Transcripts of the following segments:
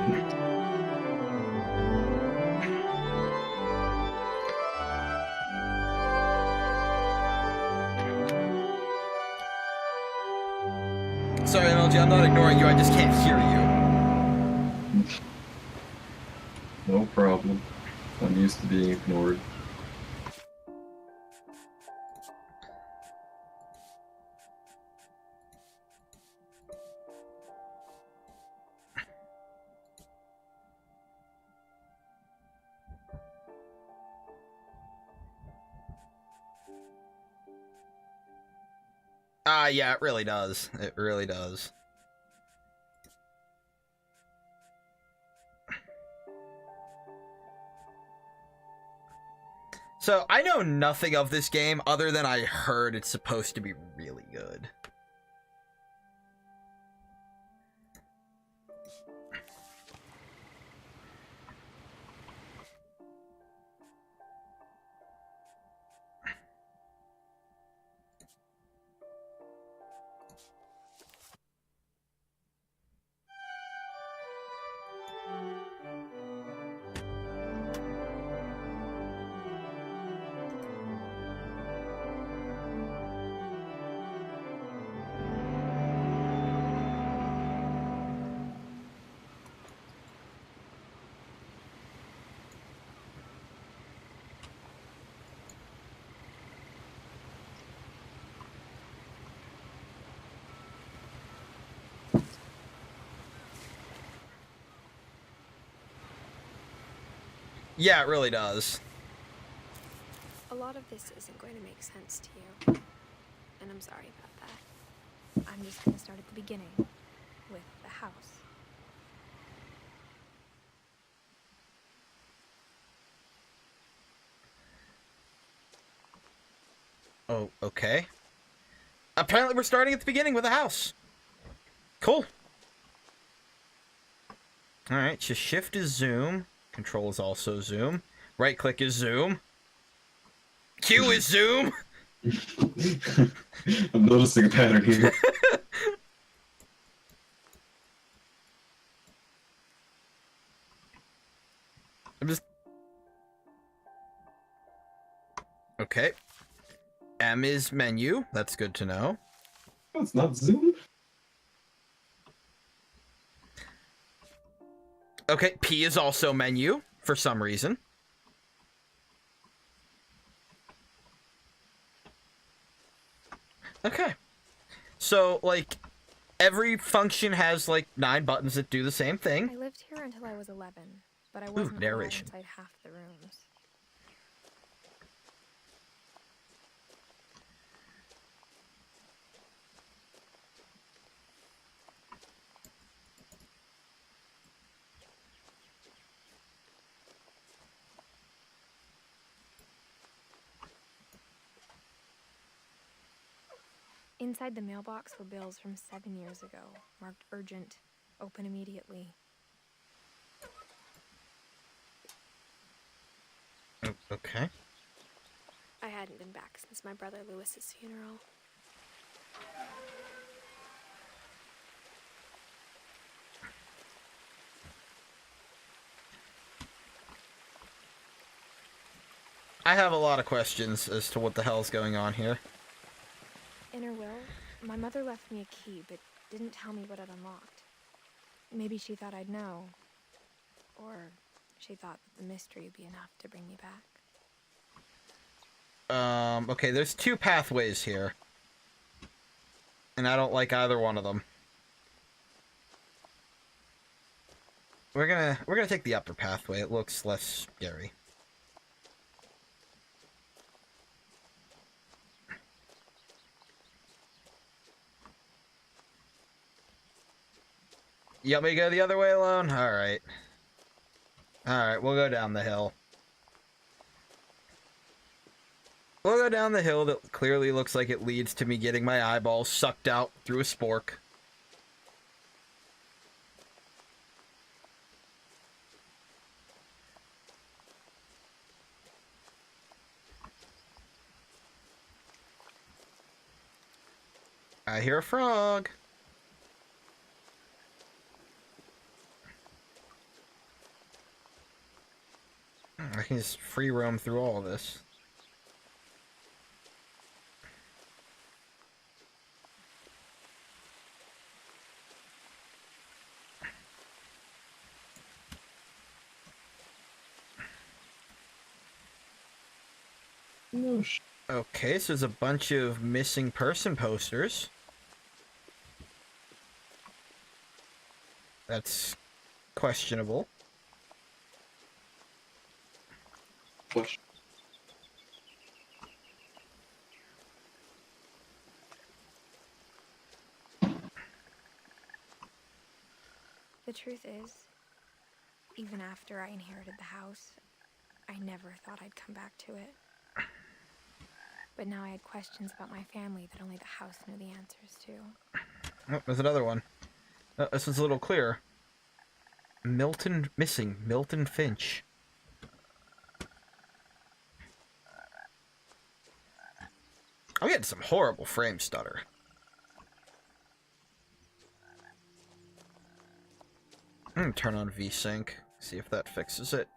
Sorry, MLG, I'm not ignoring you, I just can't hear you. No problem. I'm used to being ignored. Yeah, it really does. It really does. So, I know nothing of this game other than I heard it's supposed to be really good. Yeah, it really does. A lot of this isn't going to make sense to you, and I'm sorry about that. I'm just going to start at the beginning, with the house. Oh, okay. Apparently we're starting at the beginning with a house. Cool. Alright, just shift is zoom. Control is also zoom. Right click is zoom. Q is zoom. I'm noticing a pattern here. I'm just... Okay. M is menu. That's good to know. That's not zoom. Okay, P is also menu, for some reason. Okay. So, like, every function has, like, 9 buttons that do the same thing. I lived here until I was 11, but I wasn't allowed narration. inside half the rooms. Inside the mailbox were bills from 7 years ago, marked urgent, open immediately. Okay. I hadn't been back since my brother Lewis's funeral. I have a lot of questions as to what the hell's going on here. In her will, my mother left me a key, but didn't tell me what it unlocked. Maybe she thought I'd know. Or she thought that the mystery would be enough to bring me back. Okay, there's 2 pathways here. And I don't like either one of them. We're gonna take the upper pathway. It looks less scary. You want me to go the other way alone? Alright. Alright, we'll go down the hill. We'll go down the hill that clearly looks like it leads to me getting my eyeballs sucked out through a spork. I hear a frog. I can just free roam through all of this. No Okay, so there's a bunch of missing person posters. That's questionable. question. The truth is, even after I inherited the house, I never thought I'd come back to it. But now I had questions about my family that only the house knew the answers to. Oh, there's another one. This one's a little clearer. Missing Milton Finch. I'm getting some horrible frame stutter. I'm gonna turn on VSync, see if that fixes it.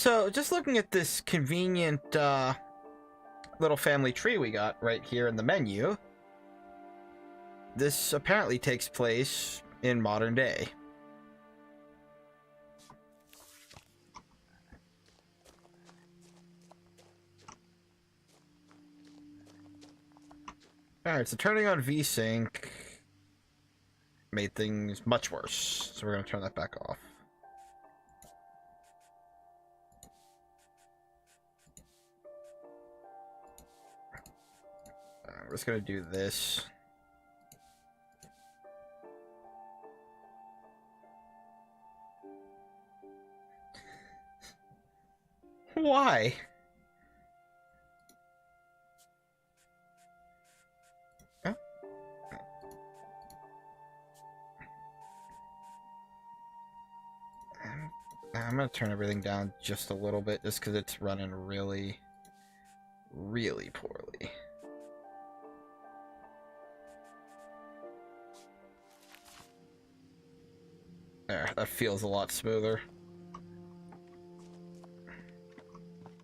So, just looking at this convenient little family tree we got right here in the menu, this apparently takes place in modern day. Alright, so turning on VSync made things much worse, so we're going to turn that back off. We're just going to do this. Why? Oh. I'm going to turn everything down just a little bit, just because it's running really, really poorly. There, that feels a lot smoother.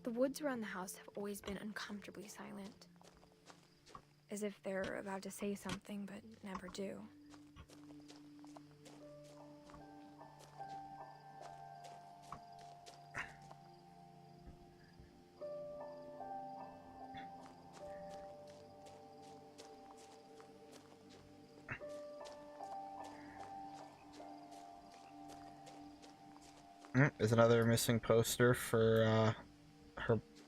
The woods around the house have always been uncomfortably silent. As if they're about to say something, but never do. There's another missing poster for,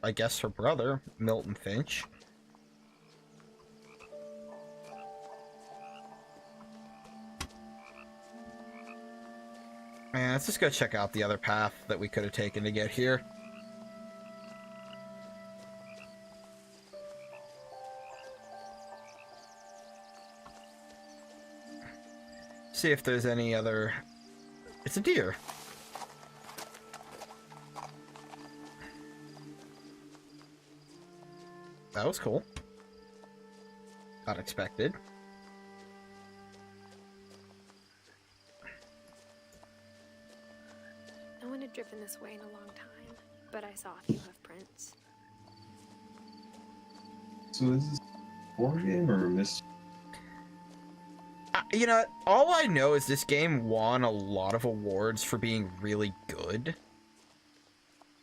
I guess her brother, Milton Finch. Man, let's just go check out the other path that we could have taken to get here. See if there's any other... It's a deer. That was cool. Unexpected. No one had driven this way in a long time, but I saw a few hoof prints. So is this a board game or a mystery? You know, all I know is this game won a lot of awards for being really good.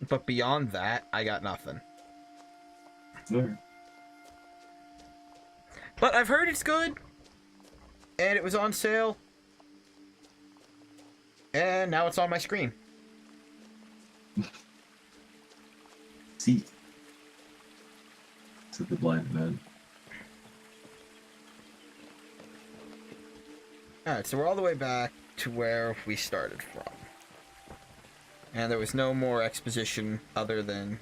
But beyond that, I got nothing. No. But I've heard it's good. And it was on sale. And now it's on my screen. See. To the blind man. Alright, so we're all the way back to where we started from. And there was no more exposition other than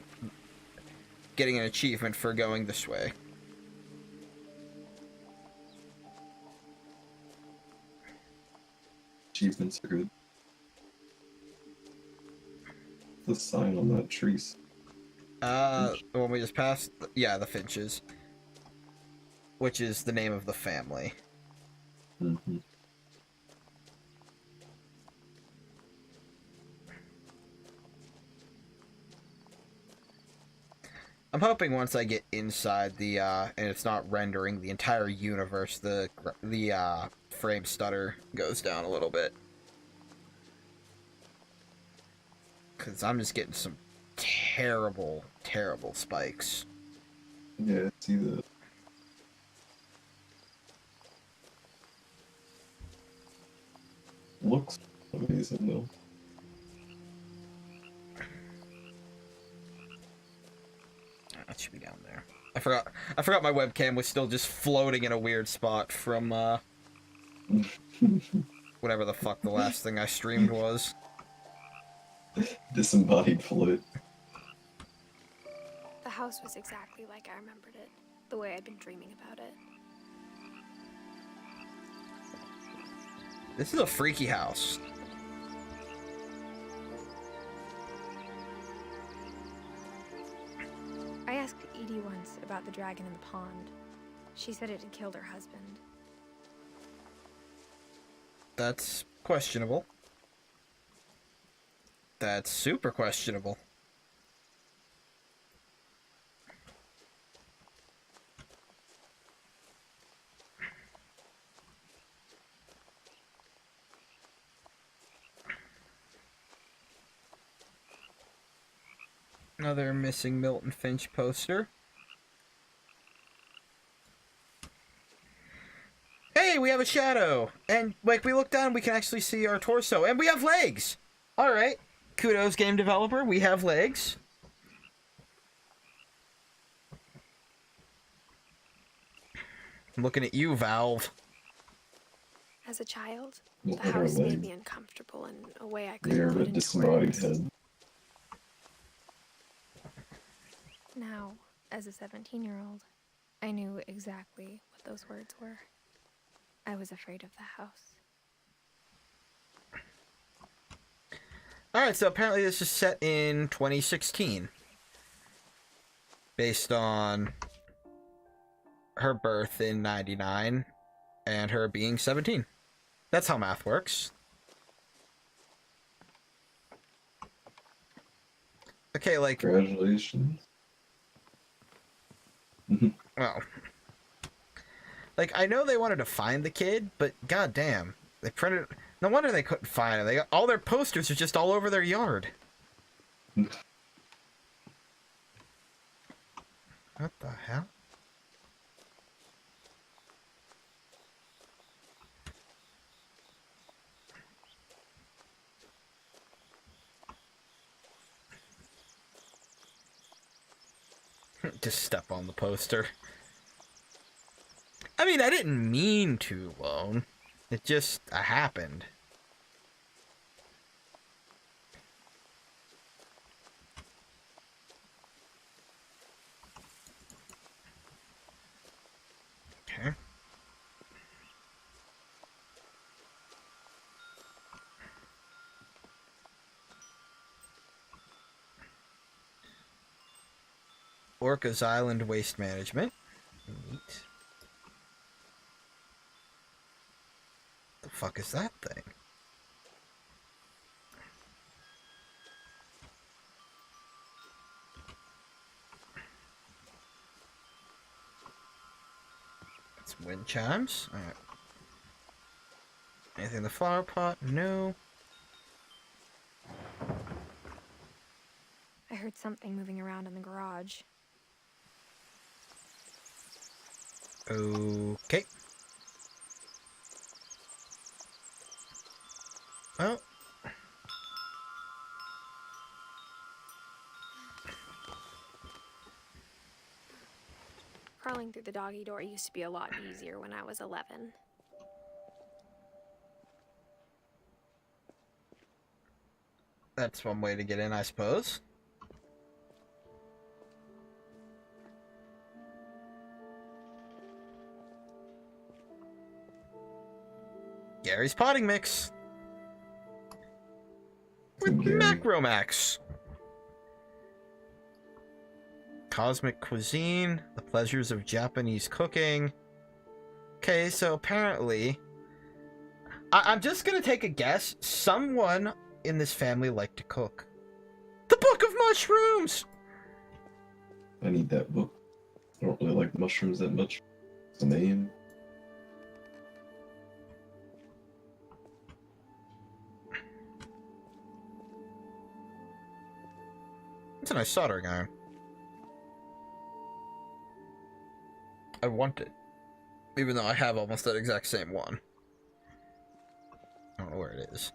getting an achievement for going this way. Achievements are good. The sign on that tree. The one we just passed? Yeah, the Finches. Which is the name of the family. Mm-hmm. I'm hoping once I get inside the, and it's not rendering the entire universe, the frame stutter goes down a little bit. Because I'm just getting some terrible, terrible spikes. Yeah, I see that. Looks amazing though. That should be down there. I forgot my webcam was still just floating in a weird spot from, whatever the fuck the last thing I streamed was. Disembodied float. The house was exactly like I remembered it, the way I'd been dreaming about it. This is a freaky house. I asked Edie once about the dragon in the pond. She said it had killed her husband. That's questionable. That's super questionable. Another missing Milton Finch poster. Hey, we have a shadow! And, like, we look down, we can actually see our torso. And we have legs! Alright. Kudos, game developer. We have legs. I'm looking at you, Valve. As a child, Look the at our house made legs. me uncomfortable in a way I We couldn't are put a into disembodied words. head. Now, as a 17-year-old, I knew exactly what those words were. I was afraid of the house. Alright, so apparently this is set in 2016. Based on her birth in 99 and her being 17. That's how math works. Okay, like... Congratulations. Well... Like, I know they wanted to find the kid, but goddamn. They printed... No wonder they couldn't find him. They got... All their posters are just all over their yard. What the hell? Just step on the poster. I mean, I didn't mean to, Lone. It just happened. Okay. Orca's Island Waste Management. Neat. The fuck is that thing? It's wind chimes. Alright. Anything in the flower pot? No. I heard something moving around in the garage. Okay. Well. Crawling through the doggy door used to be a lot easier when I was 11. That's one way to get in, I suppose. Gary's potting mix. With Gary. Macromax. Cosmic cuisine. The pleasures of Japanese cooking. Okay, so apparently... I'm just gonna take a guess. Someone in this family liked to cook. The Book of Mushrooms! I need that book. I don't really like mushrooms that much. It's the name. It's a nice soldering iron. I want it. Even though I have almost that exact same one. I don't know where it is.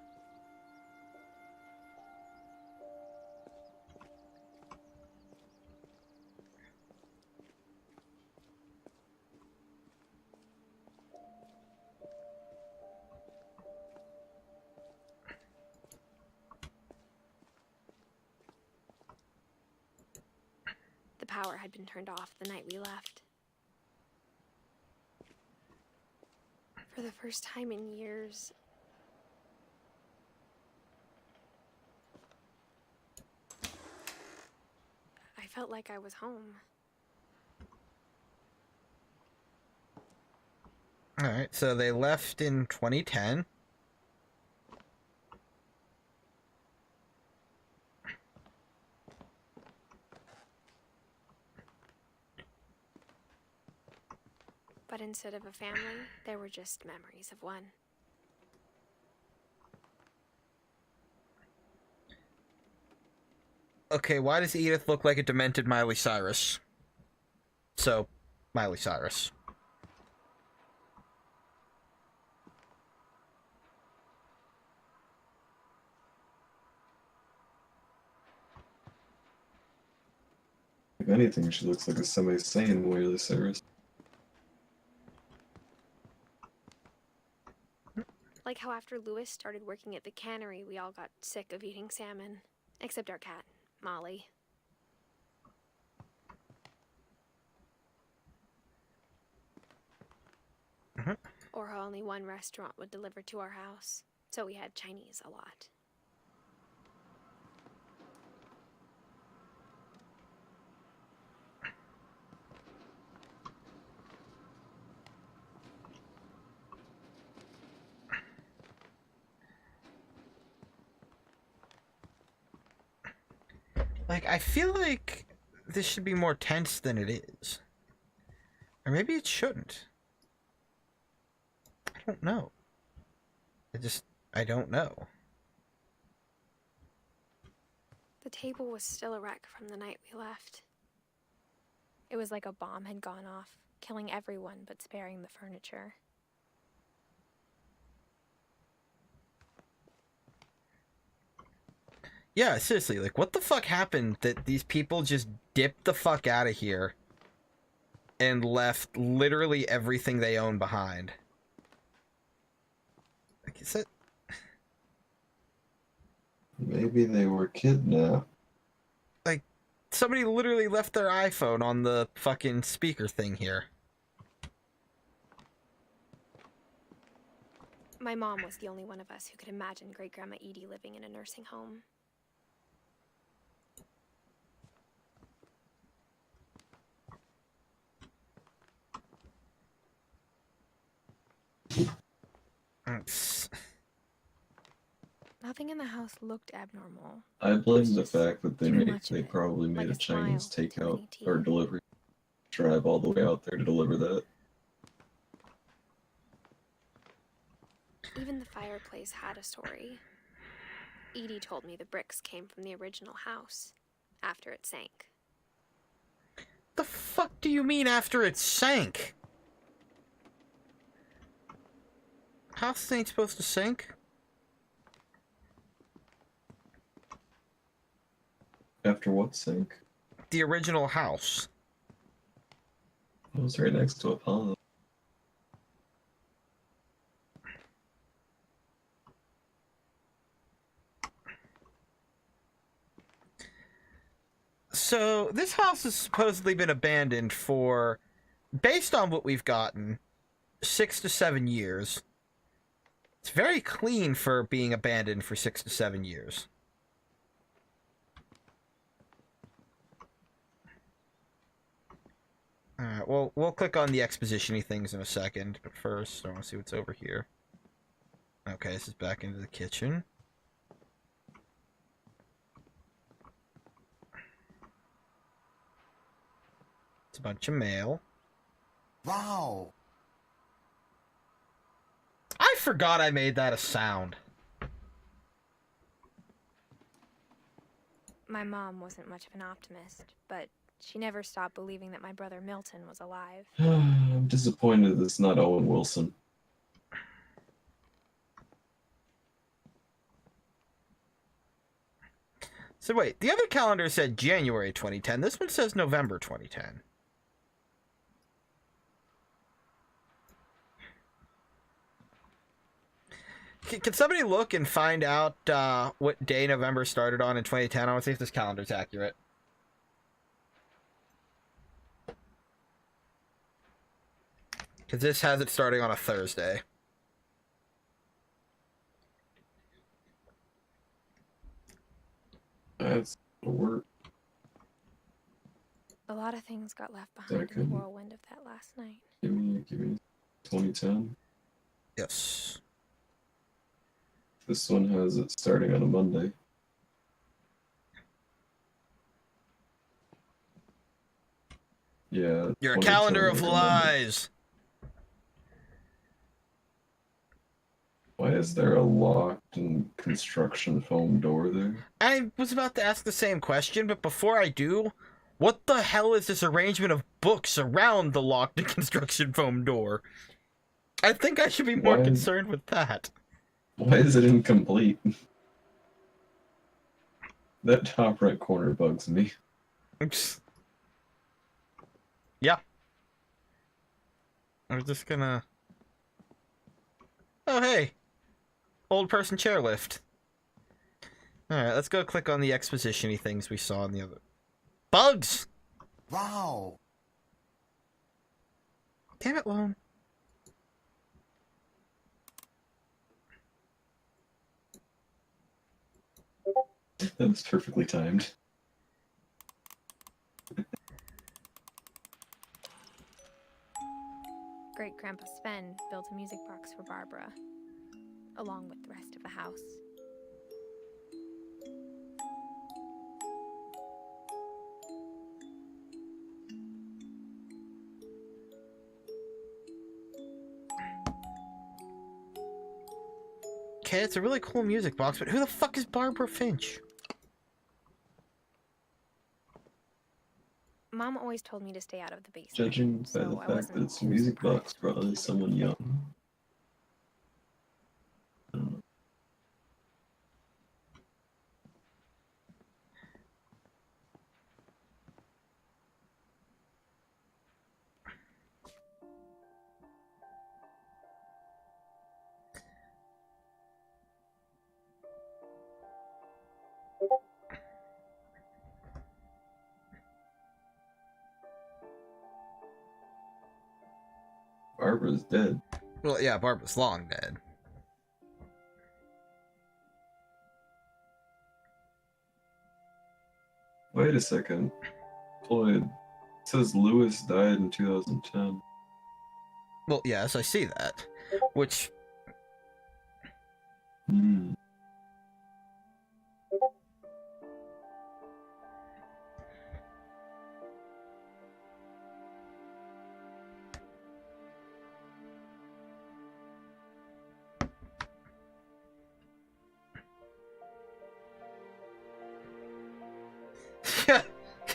The power had been turned off the night we left. For the first time in years, I felt like I was home. Alright, so they left in 2010. But instead of a family, there were just memories of one. Okay, why does Edith look like a demented Miley Cyrus? So, Miley Cyrus. If anything, she looks like a semi-sane Miley Cyrus. Like how after Lewis started working at the cannery, we all got sick of eating salmon. Except our cat, Molly. Or how only one restaurant would deliver to our house. So we had Chinese a lot. Like, I feel like this should be more tense than it is. Or maybe it shouldn't. I don't know. I don't know. The table was still a wreck from the night we left. It was like a bomb had gone off, killing everyone but sparing the furniture. Yeah, seriously, like, what the fuck happened that these people just dipped the fuck out of here and left literally everything they own behind? Like, is it... Maybe they were kidnapped. Like, somebody literally left their iPhone on the fucking speaker thing here. My mom was the only one of us who could imagine Great-Grandma Edie living in a nursing home. It's... Nothing in the house looked abnormal. I blame the fact that Too much of they it. probably made Like a a Chinese smile, too takeout many or teeth. delivery. Drive all the way out there to deliver that. Even the fireplace had a story. Edie told me the bricks came from the original house, after it sank. The fuck do you mean after it sank? House ain't supposed to sink. After what sank? The original house. It was right next to a pond. So, this house has supposedly been abandoned for, based on what we've gotten, 6 to 7 years. It's very clean for being abandoned for 6 to 7 years. Alright, well, we'll click on the exposition-y things in a second, but first, I want to see what's over here. Okay, this is back into the kitchen. It's a bunch of mail. Wow. I forgot I made that a sound. My mom wasn't much of an optimist, but she never stopped believing that my brother Milton was alive. I'm disappointed it's not Owen Wilson. So wait, the other calendar said January 2010. This one says November 2010. Can somebody look and find out what day November started on in 2010? I want to see if this calendar's accurate. Because this has it starting on a Thursday. That's a word. A lot of things got left behind in the whirlwind of that last night. Give me 2010. Yes. This one has it starting on a Monday. Yeah. You're a calendar of lies. Why is there a locked and construction foam door there? I was about to ask the same question, but before I do, what the hell is this arrangement of books around the locked and construction foam door? I think I should be more concerned with that. Why is it incomplete? That top right corner bugs me. Oops. Yeah. I'm just gonna... Oh, hey. Old person chairlift. Alright, let's go click on the exposition-y things we saw in the other... Bugs! Wow. Damn it, Lone. That was perfectly timed. Great Grandpa Sven built a music box for Barbara, along with the rest of the house. Okay, it's a really cool music box, but who the fuck is Barbara Finch? Mom always told me to stay out of the basement. Judging by the fact that it's a music box, probably someone young. I don't know. Barbara's dead. Well, yeah, Barbara's long dead. Wait a second. Floyd. It says Lewis died in 2010. Well, yes, I see that. Which... Hmm.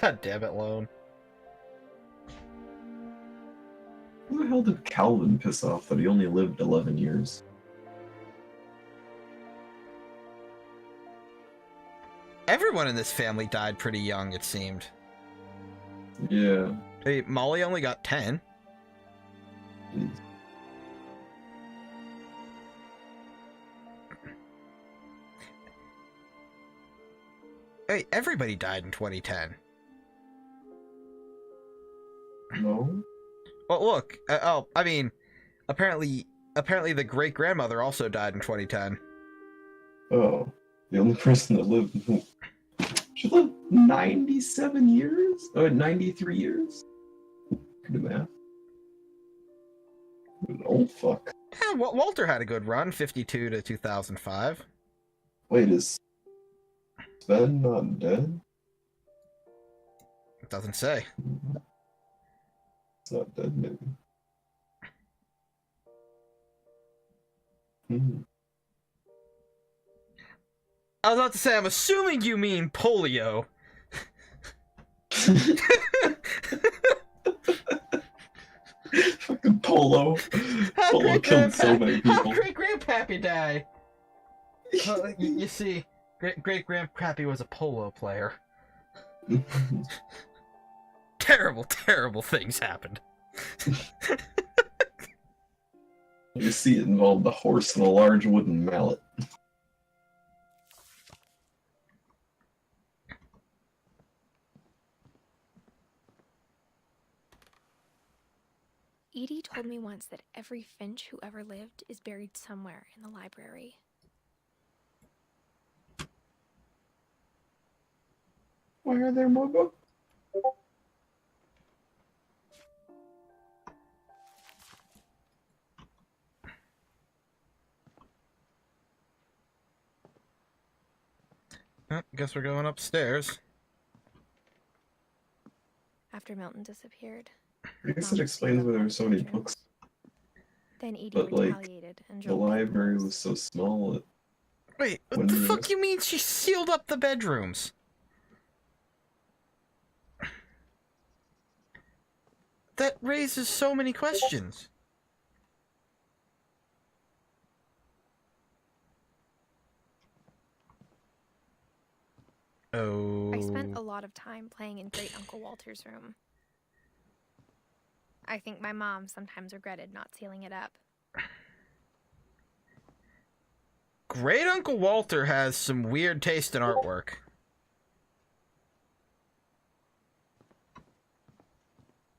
God damn it, Lone. Who the hell did Calvin piss off that he only lived 11 years? Everyone in this family died pretty young, it seemed. Yeah. Hey, Molly only got 10. Jeez. Hey, everybody died in 2010. Well, look. I mean, apparently the great grandmother also died in 2010. Oh, the only person that lived. She lived 97 years? Oh, 93 years? Good math. An old fuck. Yeah, Walter had a good run, 52 to 2005. Wait, is Sven not dead? It doesn't say. It's not dead, maybe. Hmm. I was about to say, I'm assuming you mean polio. Fucking Polo. Polo killed so many How people. great grandpappy died? You see, great grandpappy was a polo player. Terrible, terrible things happened. You see, it involved a horse and a large wooden mallet. Edie told me once that every Finch who ever lived is buried somewhere in the library. Why are there more books? Guess we're going upstairs. After Milton disappeared, I guess it explains why there were so many books. then Edie But, like, retaliated and The drove library was so small that Wait, what When the you fuck was- you mean she sealed up the bedrooms? That raises so many questions. Oh. I spent a lot of time playing in Great Uncle Walter's room. I think my mom sometimes regretted not sealing it up. Great Uncle Walter has some weird taste in artwork.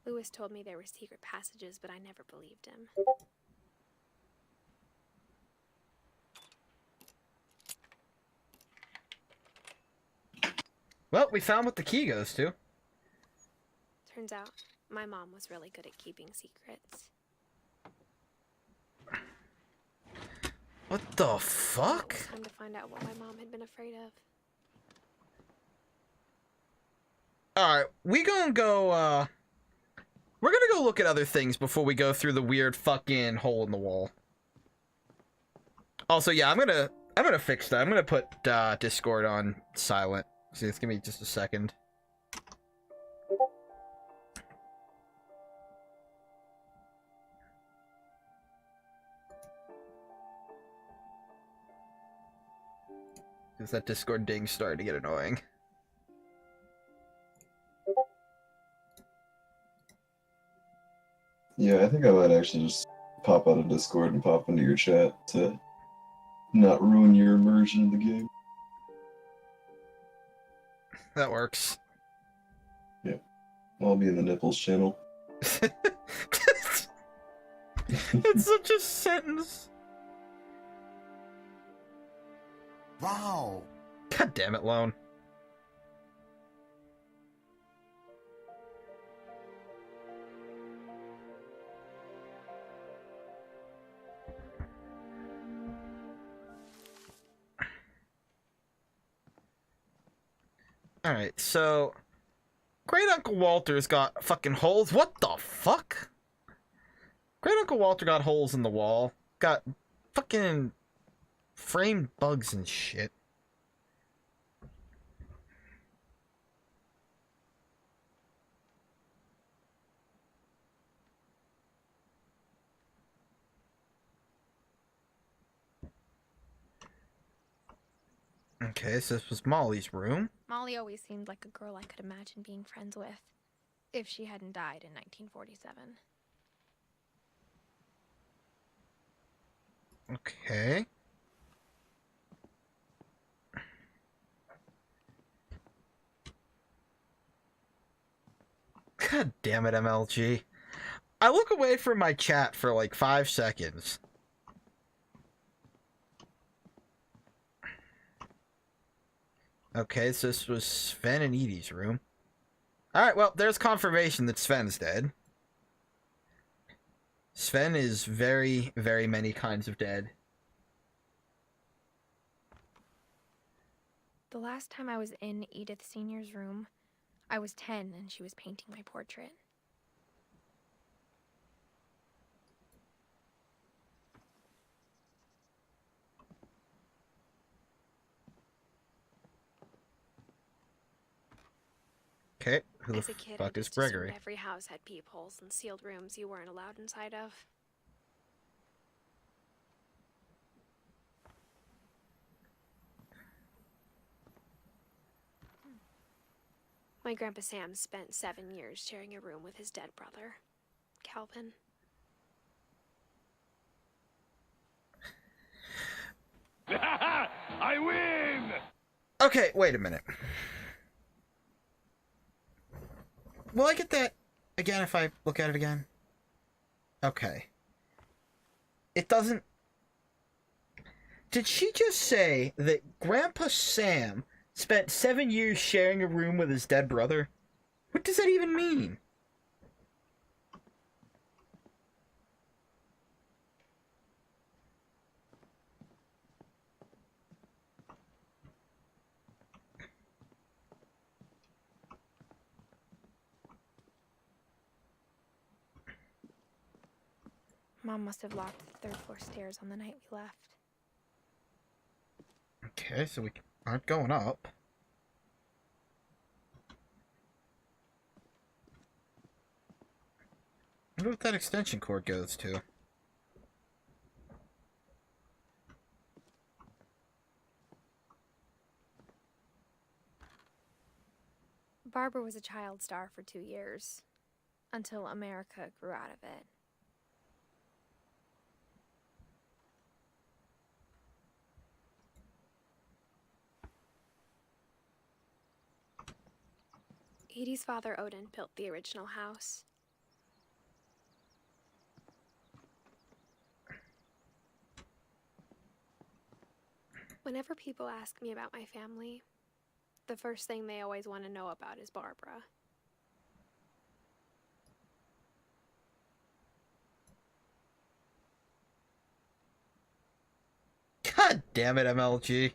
Lewis told me there were secret passages, but I never believed him. Well, we found what the key goes to. Turns out, my mom was really good at keeping secrets. What the fuck? Time to find out what my mom had been afraid of. Alright, we're gonna go look at other things before we go through the weird fucking hole in the wall. Also, yeah, I'm gonna fix that. I'm gonna put Discord on silent. So just give me just a second. Because that Discord ding started to get annoying. Yeah, I think I might actually just pop out of Discord and pop into your chat to not ruin your immersion in the game. That works. I'll be in the Nipples channel. It's such a sentence. Wow. God damn it, Lone. Alright, so Great Uncle Walter's got fucking holes. What the fuck? Great Uncle Walter got holes in the wall. Got fucking framed bugs and shit. Okay, so this was Molly's room. Molly always seemed like a girl I could imagine being friends with, if she hadn't died in 1947. Okay. God damn it, MLG. I look away from my chat for like 5 seconds. Okay, so this was Sven and Edie's room. Alright, well, there's confirmation that Sven's dead. Sven is very, very many kinds of dead. The last time I was in Edith Sr.'s room, I was 10 and she was painting my portrait. Okay, who the As a kid, I fuck is just assumed Gregory? every house had peepholes and sealed rooms you weren't allowed inside of. My Grandpa Sam spent 7 years sharing a room with his dead brother, Calvin. I win! Okay, wait a minute. Will I get that again if I look at it again? Okay. It doesn't... Did she just say that Grandpa Sam spent 7 years sharing a room with his dead brother? What does that even mean? Mom must have locked the 3rd floor stairs on the night we left. Okay, so we aren't going up. I wonder what that extension cord goes to. Barbara was a child star for 2 years, until America grew out of it. Edie's father, Odin, built the original house. Whenever people ask me about my family, the first thing they always want to know about is Barbara. God damn it, MLG.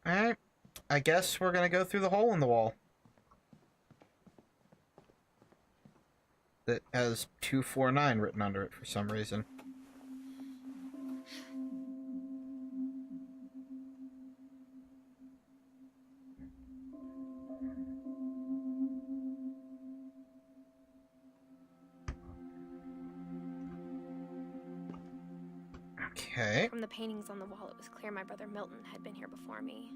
Alright, I guess we're gonna go through the hole in the wall. That has 249 written under it for some reason. Okay. From the paintings on the wall, it was clear my brother Milton had been here before me.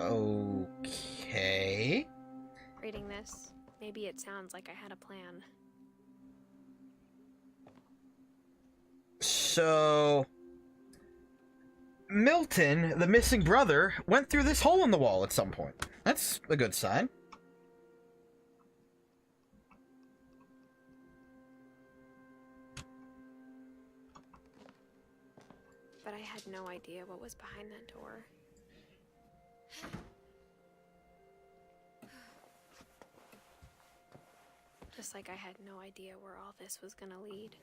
Okay. Reading this, maybe it sounds like I had a plan. So... Milton, the missing brother, went through this hole in the wall at some point. That's a good sign. But I had no idea what was behind that door. Just like I had no idea where all this was gonna lead.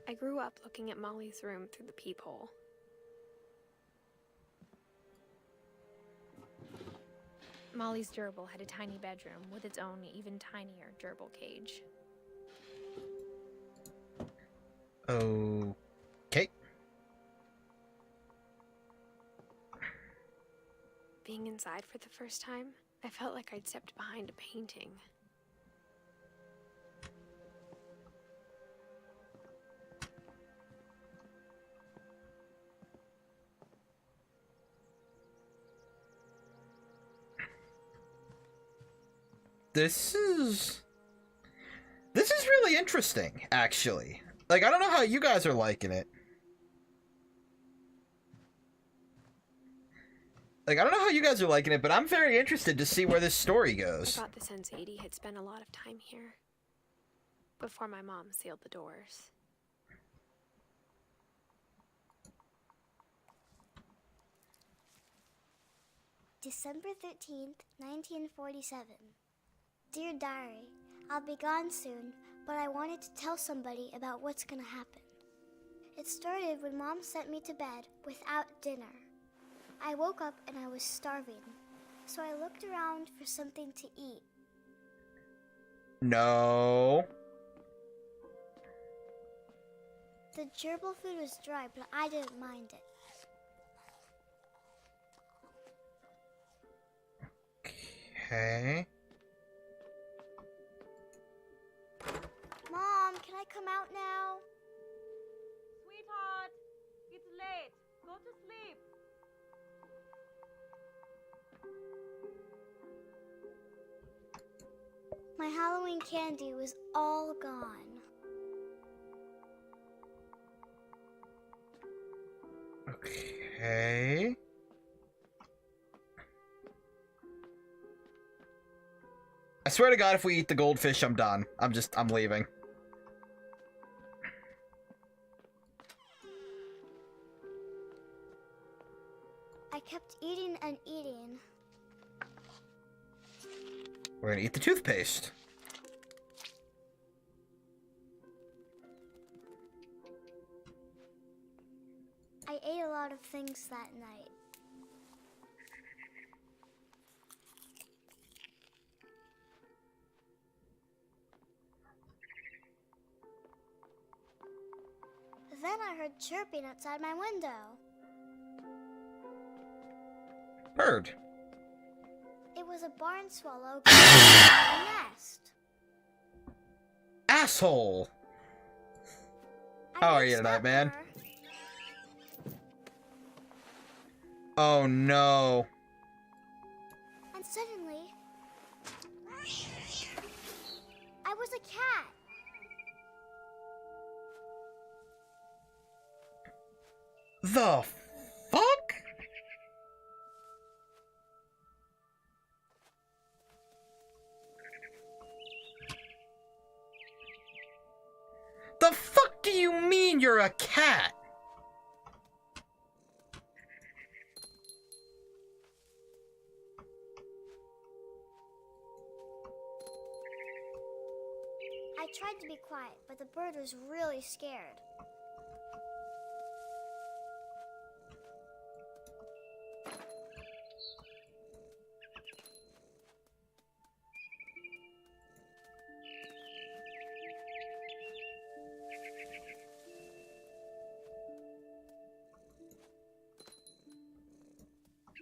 I grew up looking at Molly's room through the peephole. Molly's gerbil had a tiny bedroom with its own even tinier gerbil cage. Okay. Being inside for the first time, I felt like I'd stepped behind a painting. This is really interesting, actually. Like, I don't know how you guys are liking it. Like, I don't know how you guys are liking it, but I'm very interested to see where this story I goes. got the sense Edie had spent a lot of time here before my mom sealed the doors. December 13th, 1947. Dear Diary, I'll be gone soon, but I wanted to tell somebody about what's gonna happen. It started when Mom sent me to bed without dinner. I woke up and I was starving, so I looked around for something to eat. No. The gerbil food was dry, but I didn't mind it. Okay. Mom, can I come out now? Sweetheart, it's late. Go to sleep. My Halloween candy was all gone. Okay. I swear to God, if we eat the goldfish, I'm done. I'm leaving. I kept eating and eating. We're gonna eat the toothpaste. I ate a lot of things that night. Then I heard chirping outside my window. Bird. It was a barn swallow going to a nest. Asshole. I How are reached you tonight, up man? her. Oh no. And suddenly, I was a cat. The fuck? The fuck do you mean you're a cat? I tried to be quiet, but the bird was really scared.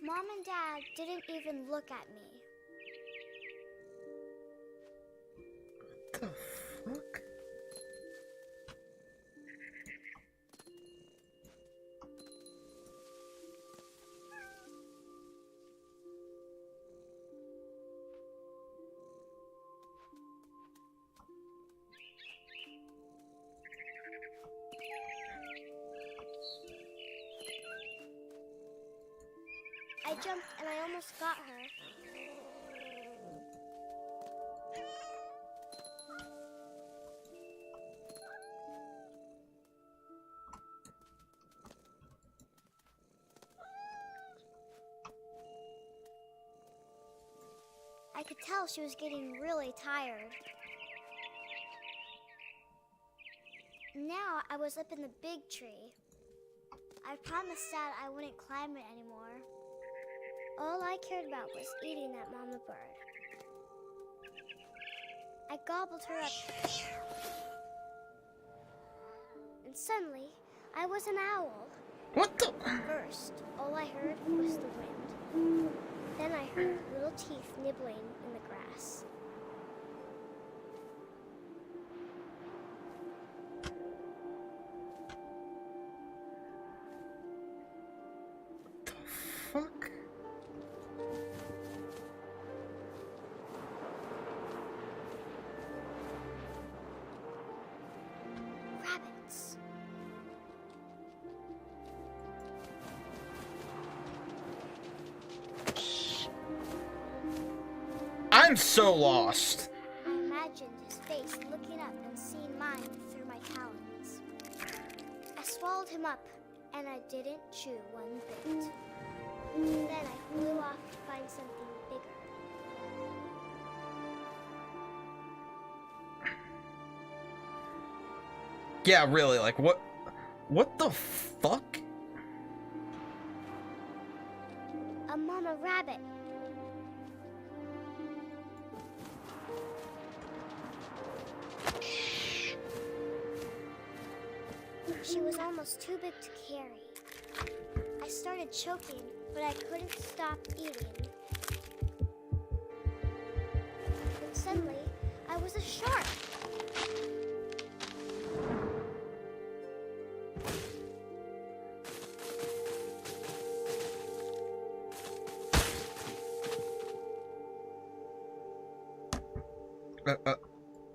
Mom and Dad didn't even look at me. What the fuck? I jumped and I almost got her. I could tell she was getting really tired. Now I was up in the big tree. I promised Dad I wouldn't climb it anymore. All I cared about was eating that mama bird. I gobbled her up. And suddenly, I was an owl. What the? First, all I heard was the wind. Then I heard little teeth nibbling in the grass. Fuck? Rabbit. I'm so lost. I imagined his face looking up and seeing mine through my talons. I swallowed him up, and I didn't chew one bit. Then I flew off to find something bigger. Yeah, really, like, what the fuck? A mama rabbit. She was almost too big to carry. I started choking, but I couldn't stop eating. And suddenly, I was a shark.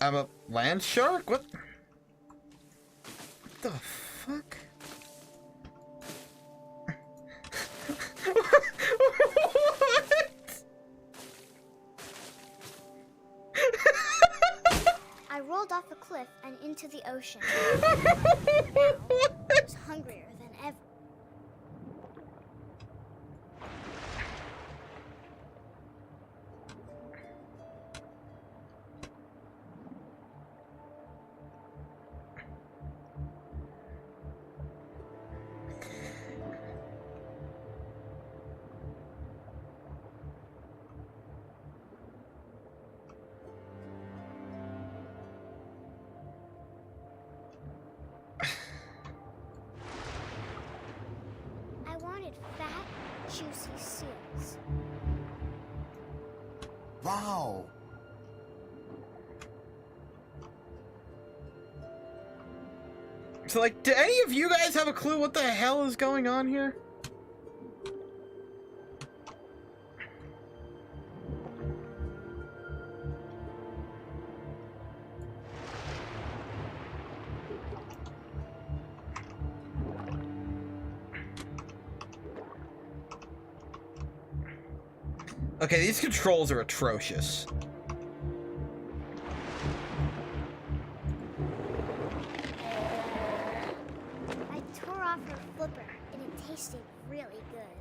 I'm a land shark? What the fuck? I rolled off a cliff and into the ocean. Now, I was hungrier than ever. I wanted fat, juicy seals. Wow. So, like, do any of you guys have a clue what the hell is going on here? Okay, these controls are atrocious. I tore off her flipper, and it tasted really good.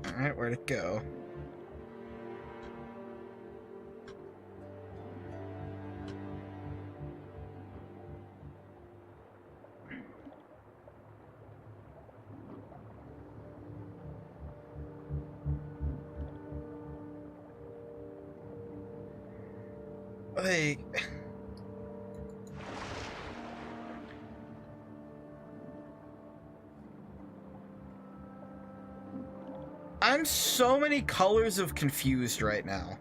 Alright, where'd it go? Like... I'm so many colors of confused right now.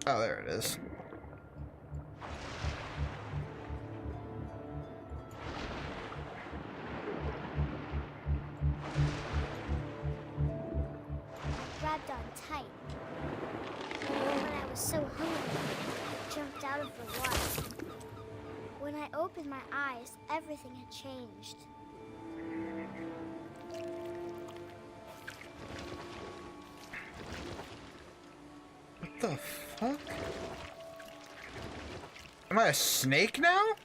Oh, there it is. Grabbed on tight. When I was so hungry, I jumped out of the water. When I opened my eyes, everything had changed. What the fuck? Am I a snake now?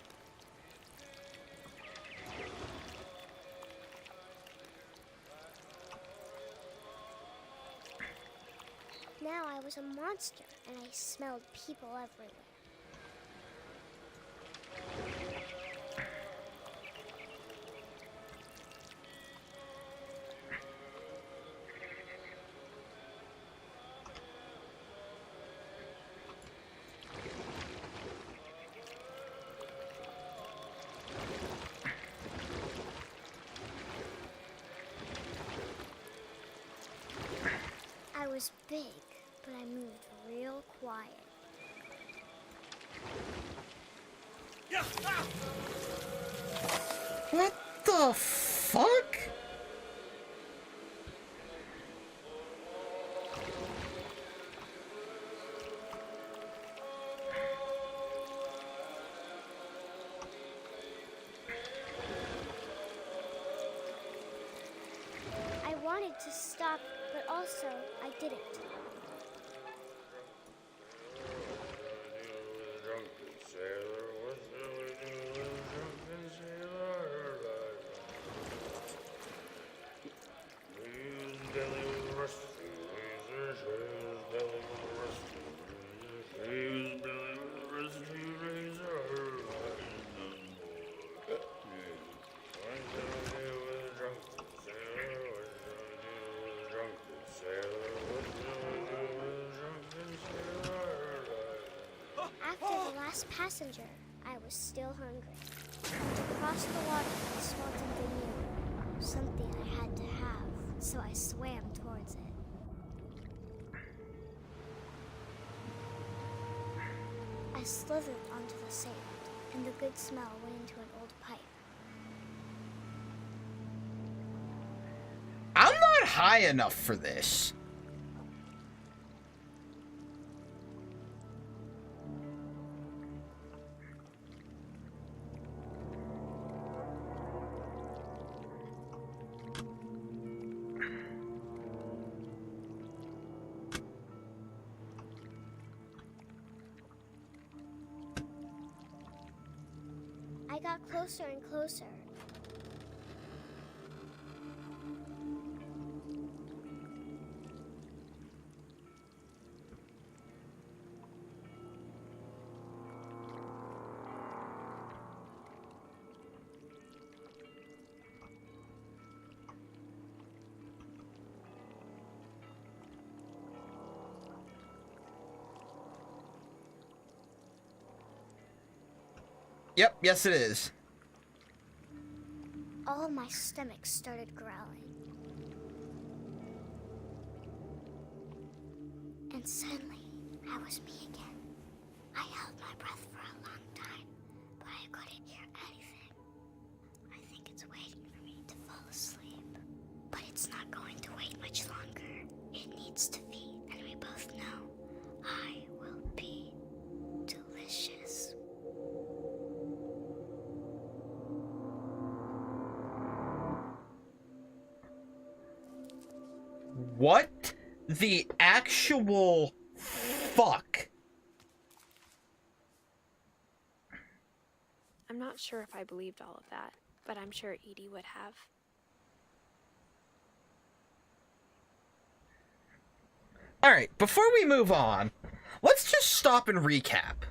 Now I was a monster, and I smelled people everywhere. I was big, but I moved real quiet. What the fuck? Also, I didn't. After the last passenger, I was still hungry. To cross the water, I smelled something new. Something I had to have, so I swam towards it. I slithered onto the sand, and the good smell went into an old pipe. I'm not high enough for this. I got closer and closer. Yep, yes it is. All my stomach started growling. And suddenly, I was me again. I held my breath for a long time, but I couldn't hear anything. I think it's waiting for me to fall asleep. But it's not going to wait much longer. It needs to feed, and we both know I will be delicious. What the actual fuck? I'm not sure if I believed all of that, but I'm sure Edie would have. Alright, before we move on, let's just stop and recap.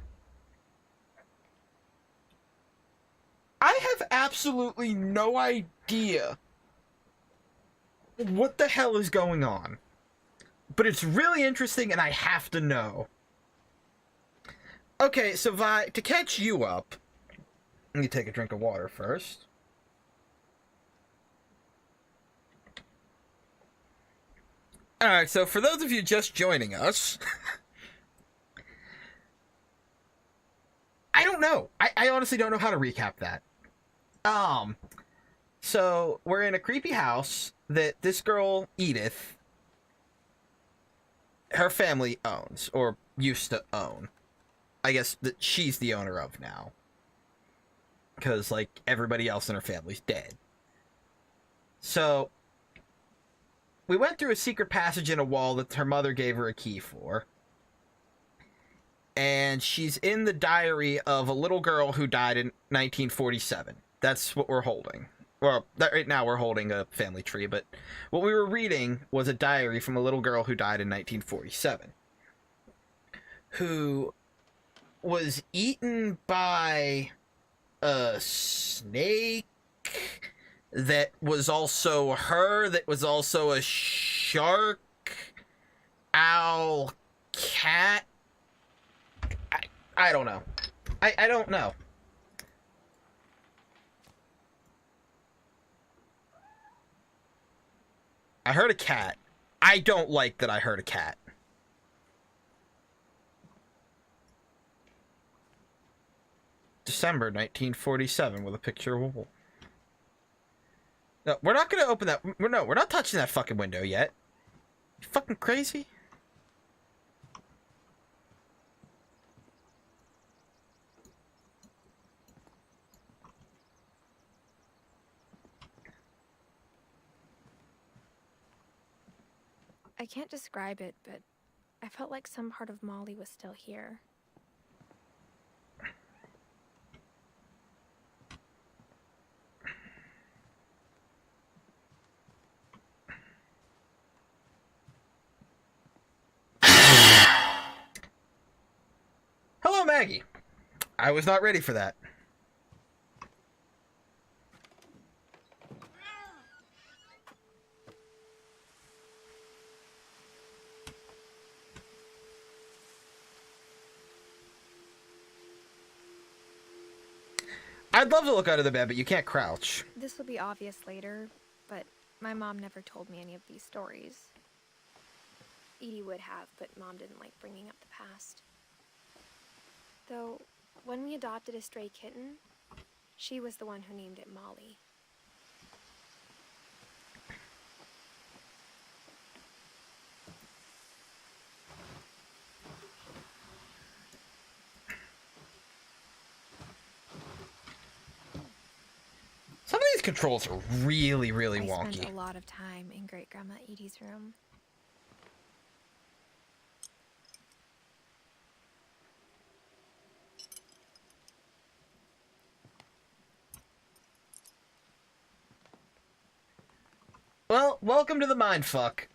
I have absolutely no idea what the hell is going on. But it's really interesting and I have to know. Okay, so Vi, to catch you up, let me take a drink of water first. Alright, so for those of you just joining us, I don't know. I honestly don't know how to recap that. So we're in a creepy house that this girl, Edith, her family owns, or used to own. I guess that she's the owner of now. Because, like, everybody else in her family's dead. So, we went through a secret passage in a wall that her mother gave her a key for. And she's in the diary of a little girl who died in 1947. That's what we're holding. Well, right now we're holding a family tree, but what we were reading was a diary from a little girl who died in 1947. Who was eaten by a snake that was also her, that was also a shark, owl, cat. I don't know. I don't know. I heard a cat. I don't like that I heard a cat. December 1947 with a picture of a wolf. No, we're not gonna open that. No, we're not touching that fucking window yet. You fucking crazy? I can't describe it, but I felt like some part of Molly was still here. Hello, Maggie. I was not ready for that. I'd love to look under the bed, but you can't crouch. This will be obvious later, but my mom never told me any of these stories. Edie would have, but Mom didn't like bringing up the past. Though, when we adopted a stray kitten, she was the one who named it Molly. Some of these controls are really, really I wonky. spent a lot of time in Great Grandma Edie's room. Well, welcome to the mindfuck.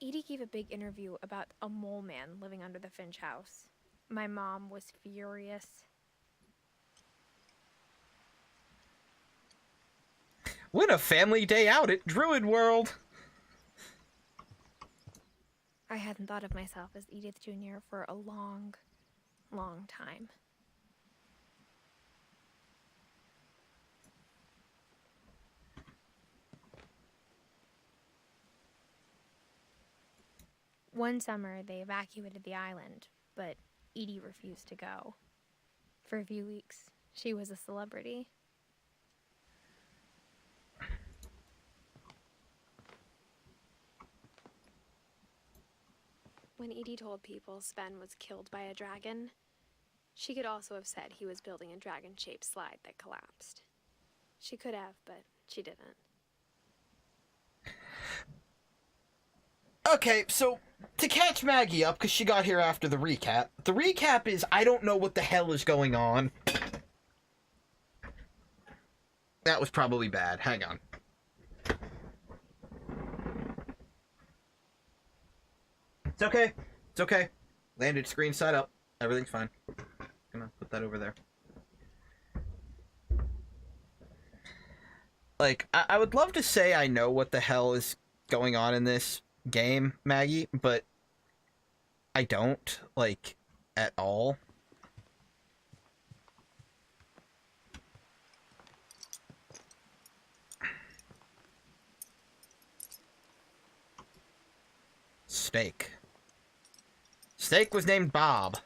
Edie gave a big interview about a mole man living under the Finch house. My mom was furious. What a family day out at Druid World. I hadn't thought of myself as Edith Jr. for a long, long time. One summer, they evacuated the island, but Edie refused to go. For a few weeks, she was a celebrity. When Edie told people Sven was killed by a dragon, she could also have said he was building a dragon-shaped slide that collapsed. She could have, but she didn't. Okay, so to catch Maggie up, because she got here after the recap is I don't know what the hell is going on. That was probably bad. Hang on. It's okay. It's okay. Landed screen side up. Everything's fine. Gonna put that over there. Like, I would love to say I know what the hell is going on in this game, Maggie, but I don't, like, at all. Steak. Steak was named Bob.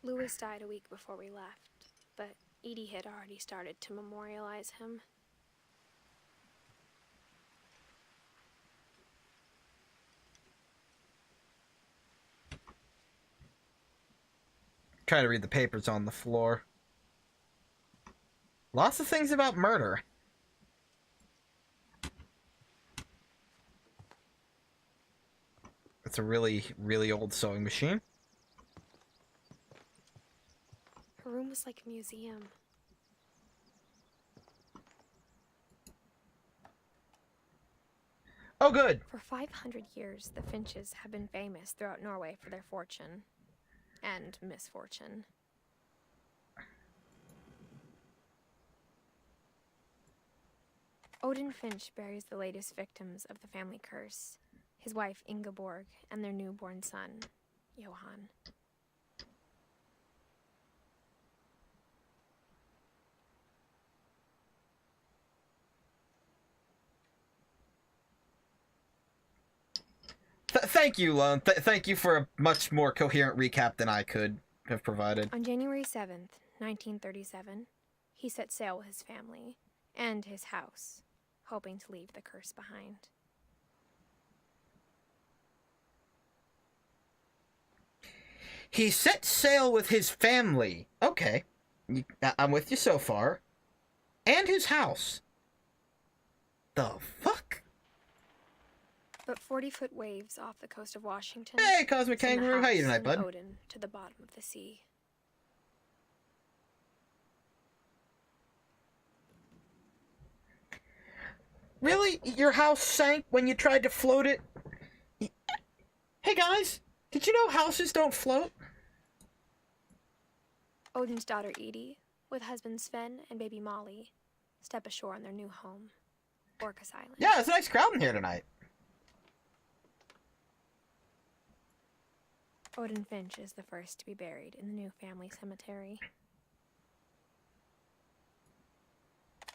Louis died a week before we left, but Edie had already started to memorialize him. Try to read the papers on the floor. Lots of things about murder. It's a really, really old sewing machine. Her room was like a museum. Oh, good. For 500 years, the Finches have been famous throughout Norway for their fortune and misfortune. Odin Finch buries the latest victims of the family curse, his wife Ingeborg and their newborn son, Johan. Thank you, Lone. Thank you for a much more coherent recap than I could have provided. On January 7th, 1937, he set sail with his family And his house, hoping to leave the curse behind. He set sail with his family. Okay. I'm with you so far. And his house. The fuck? But 40-foot waves off the coast of Washington. Hey, Cosmic send the Kangaroo, how you house tonight, and bud? Odin to the bottom of the sea. Really? Your house sank when you tried to float it? Hey guys, did you know houses don't float? Odin's daughter Edith, with husband Sven and baby Molly, step ashore on their new home, Orcas Island. Yeah, it's a nice crowd in here tonight. Odin Finch is the first to be buried in the new family cemetery.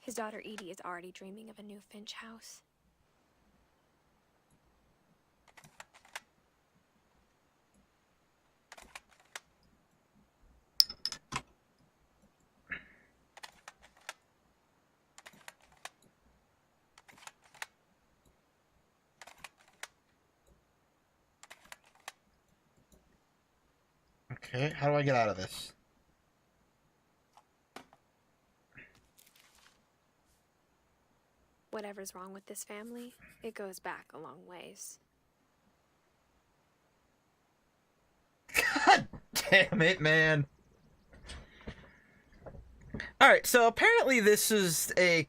His daughter Edie is already dreaming of a new Finch house. Okay, how do I get out of this? Whatever's wrong with this family, it goes back a long ways. God damn it, man. Alright, so apparently this is a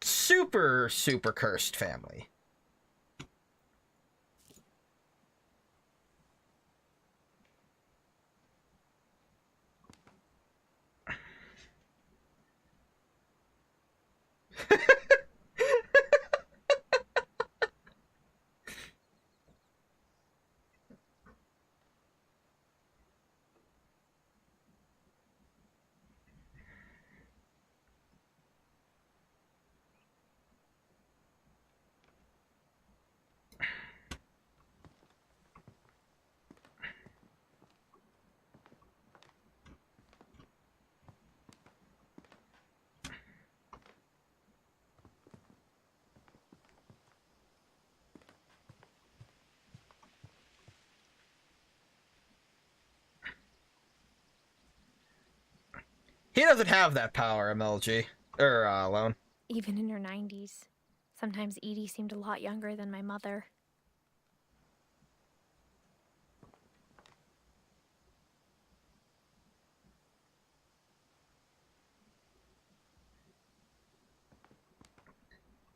super, super cursed family. He doesn't have that power, MLG. Lone. Even in her 90s, sometimes Edie seemed a lot younger than my mother.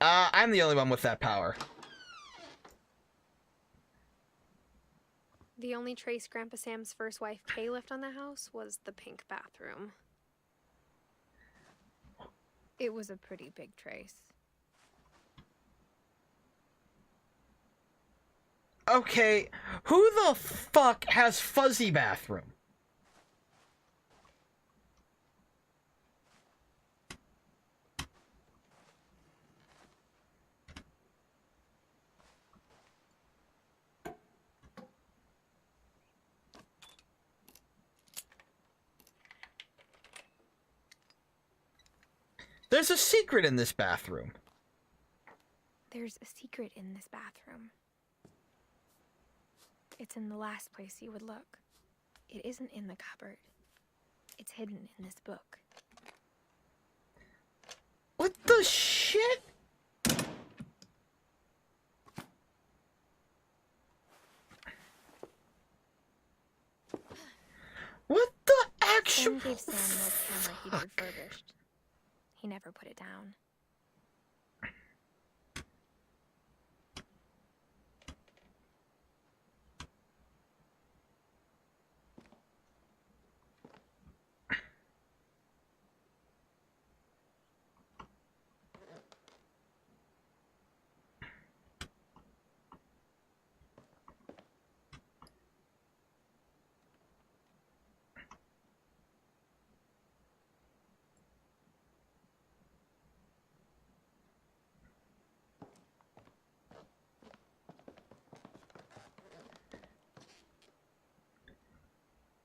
I'm the only one with that power. The only trace Grandpa Sam's first wife Kay left on the house was the pink bathroom. It was a pretty big trace. Okay, who the fuck has fuzzy bathroom? There's a secret in this bathroom. There's a secret in this bathroom. It's in the last place you would look. It isn't in the cupboard. It's hidden in this book. What the shit? What the actual... Sam gave Sam an old camera he'd refurbished. He never put it down.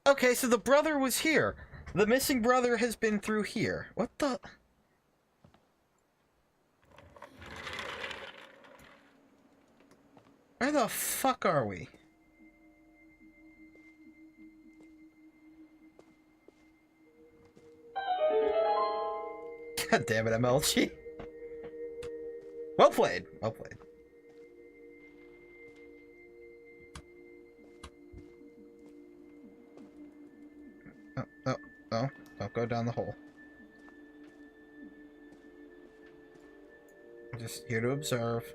Okay, so the brother was here. The missing brother has been through here. What the... Where the fuck are we? God damn it, MLG. Well played. Well played. Oh, oh, oh. Don't go down the hole. I'm just here to observe.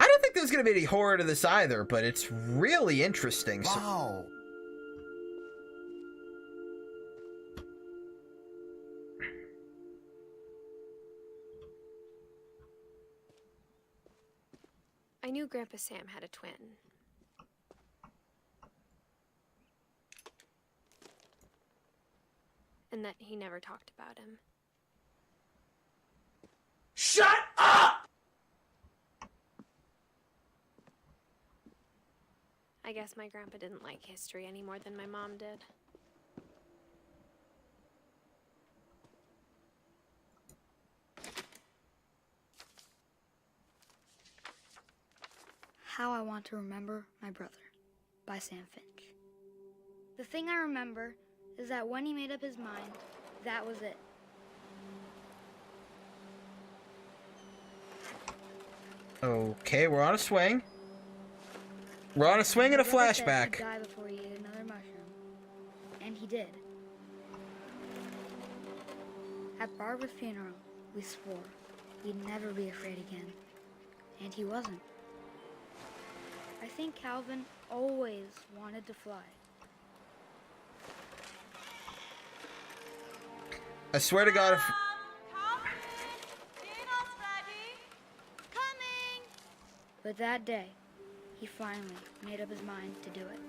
I don't think there's going to be any horror to this either, but it's really interesting. Wow. I knew Grandpa Sam had a twin. And that he never talked about him. Shut up! I guess my grandpa didn't like history any more than my mom did. How I Want to Remember My Brother by Sam Finch. The thing I remember is that when he made up his mind, that was it. Okay, we're on a swing. We're on a swing and a My brother said flashback. he'd die before he ate another mushroom. And he did. At Barbara's funeral, we swore we'd never be afraid again. And he wasn't. I think Calvin always wanted to fly. I swear to God, if... Calvin, dinner's ready. Coming! But that day, he finally made up his mind to do it.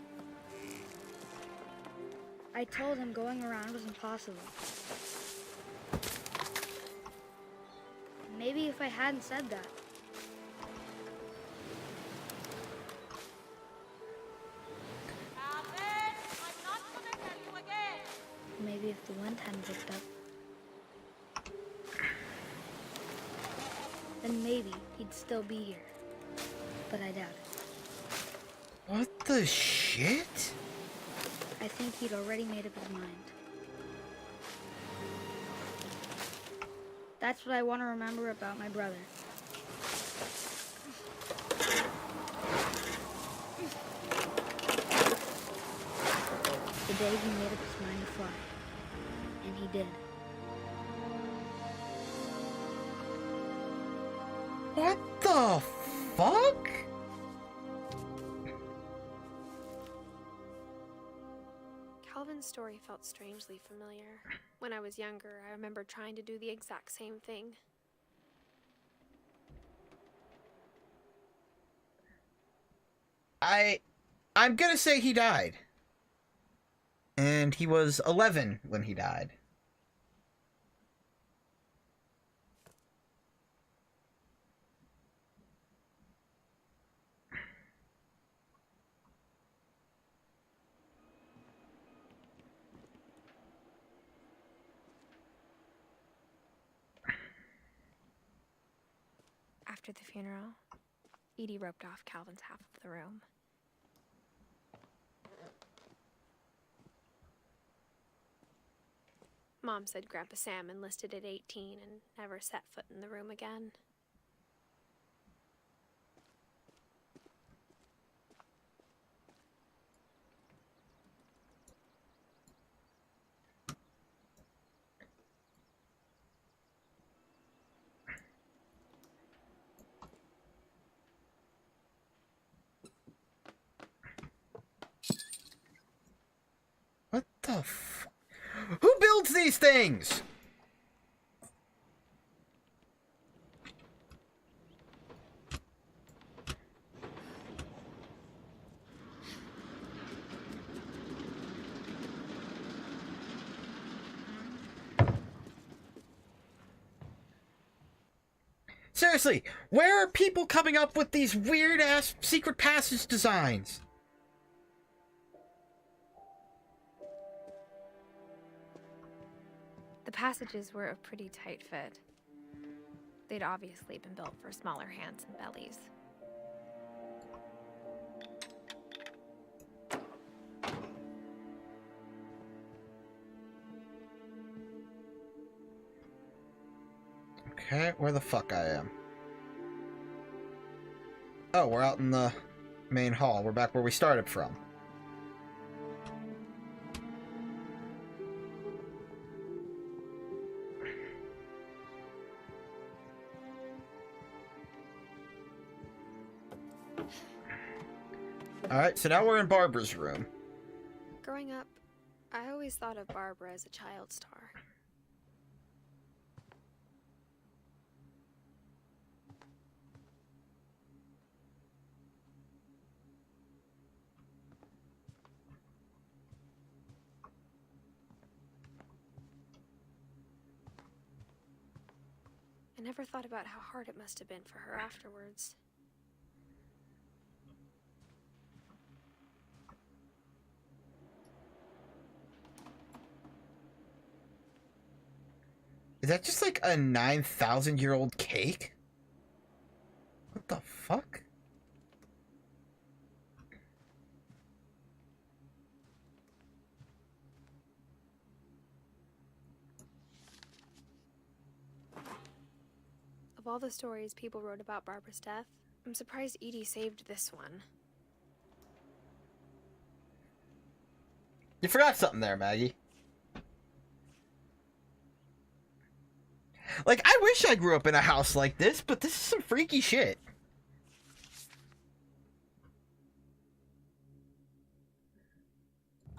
I told him going around was impossible. Maybe if I hadn't said that, Calvin, I'm not gonna tell you again. maybe if the wind hadn't picked up, then maybe he'd still be here. But I doubt it. What the shit? I think he'd already made up his mind. That's what I want to remember about my brother. The day he made up his mind to fly. And he did. What the fuck? Calvin's story felt strangely familiar. When I was younger, I remember trying to do the exact same thing. I'm gonna say he died. And he was 11 when he died. After the funeral, Edie roped off Calvin's half of the room. Mom said Grandpa Sam enlisted at 18 and never set foot in the room again. What the f... Who builds these things? Seriously, where are people coming up with these weird-ass secret passage designs? The passages were a pretty tight fit. They'd obviously been built for smaller hands and bellies. Okay, where the fuck I am? Oh, we're out in the main hall. We're back where we started from. Alright, so now we're in Barbara's room. Growing up, I always thought of Barbara as a child star. I never thought about how hard it must have been for her afterwards. Is that just like a 9,000-year-old cake? What the fuck? Of all the stories people wrote about Barbara's death, I'm surprised Edie saved this one. You forgot something there, Maggie. Like, I wish I grew up in a house like this, but this is some freaky shit.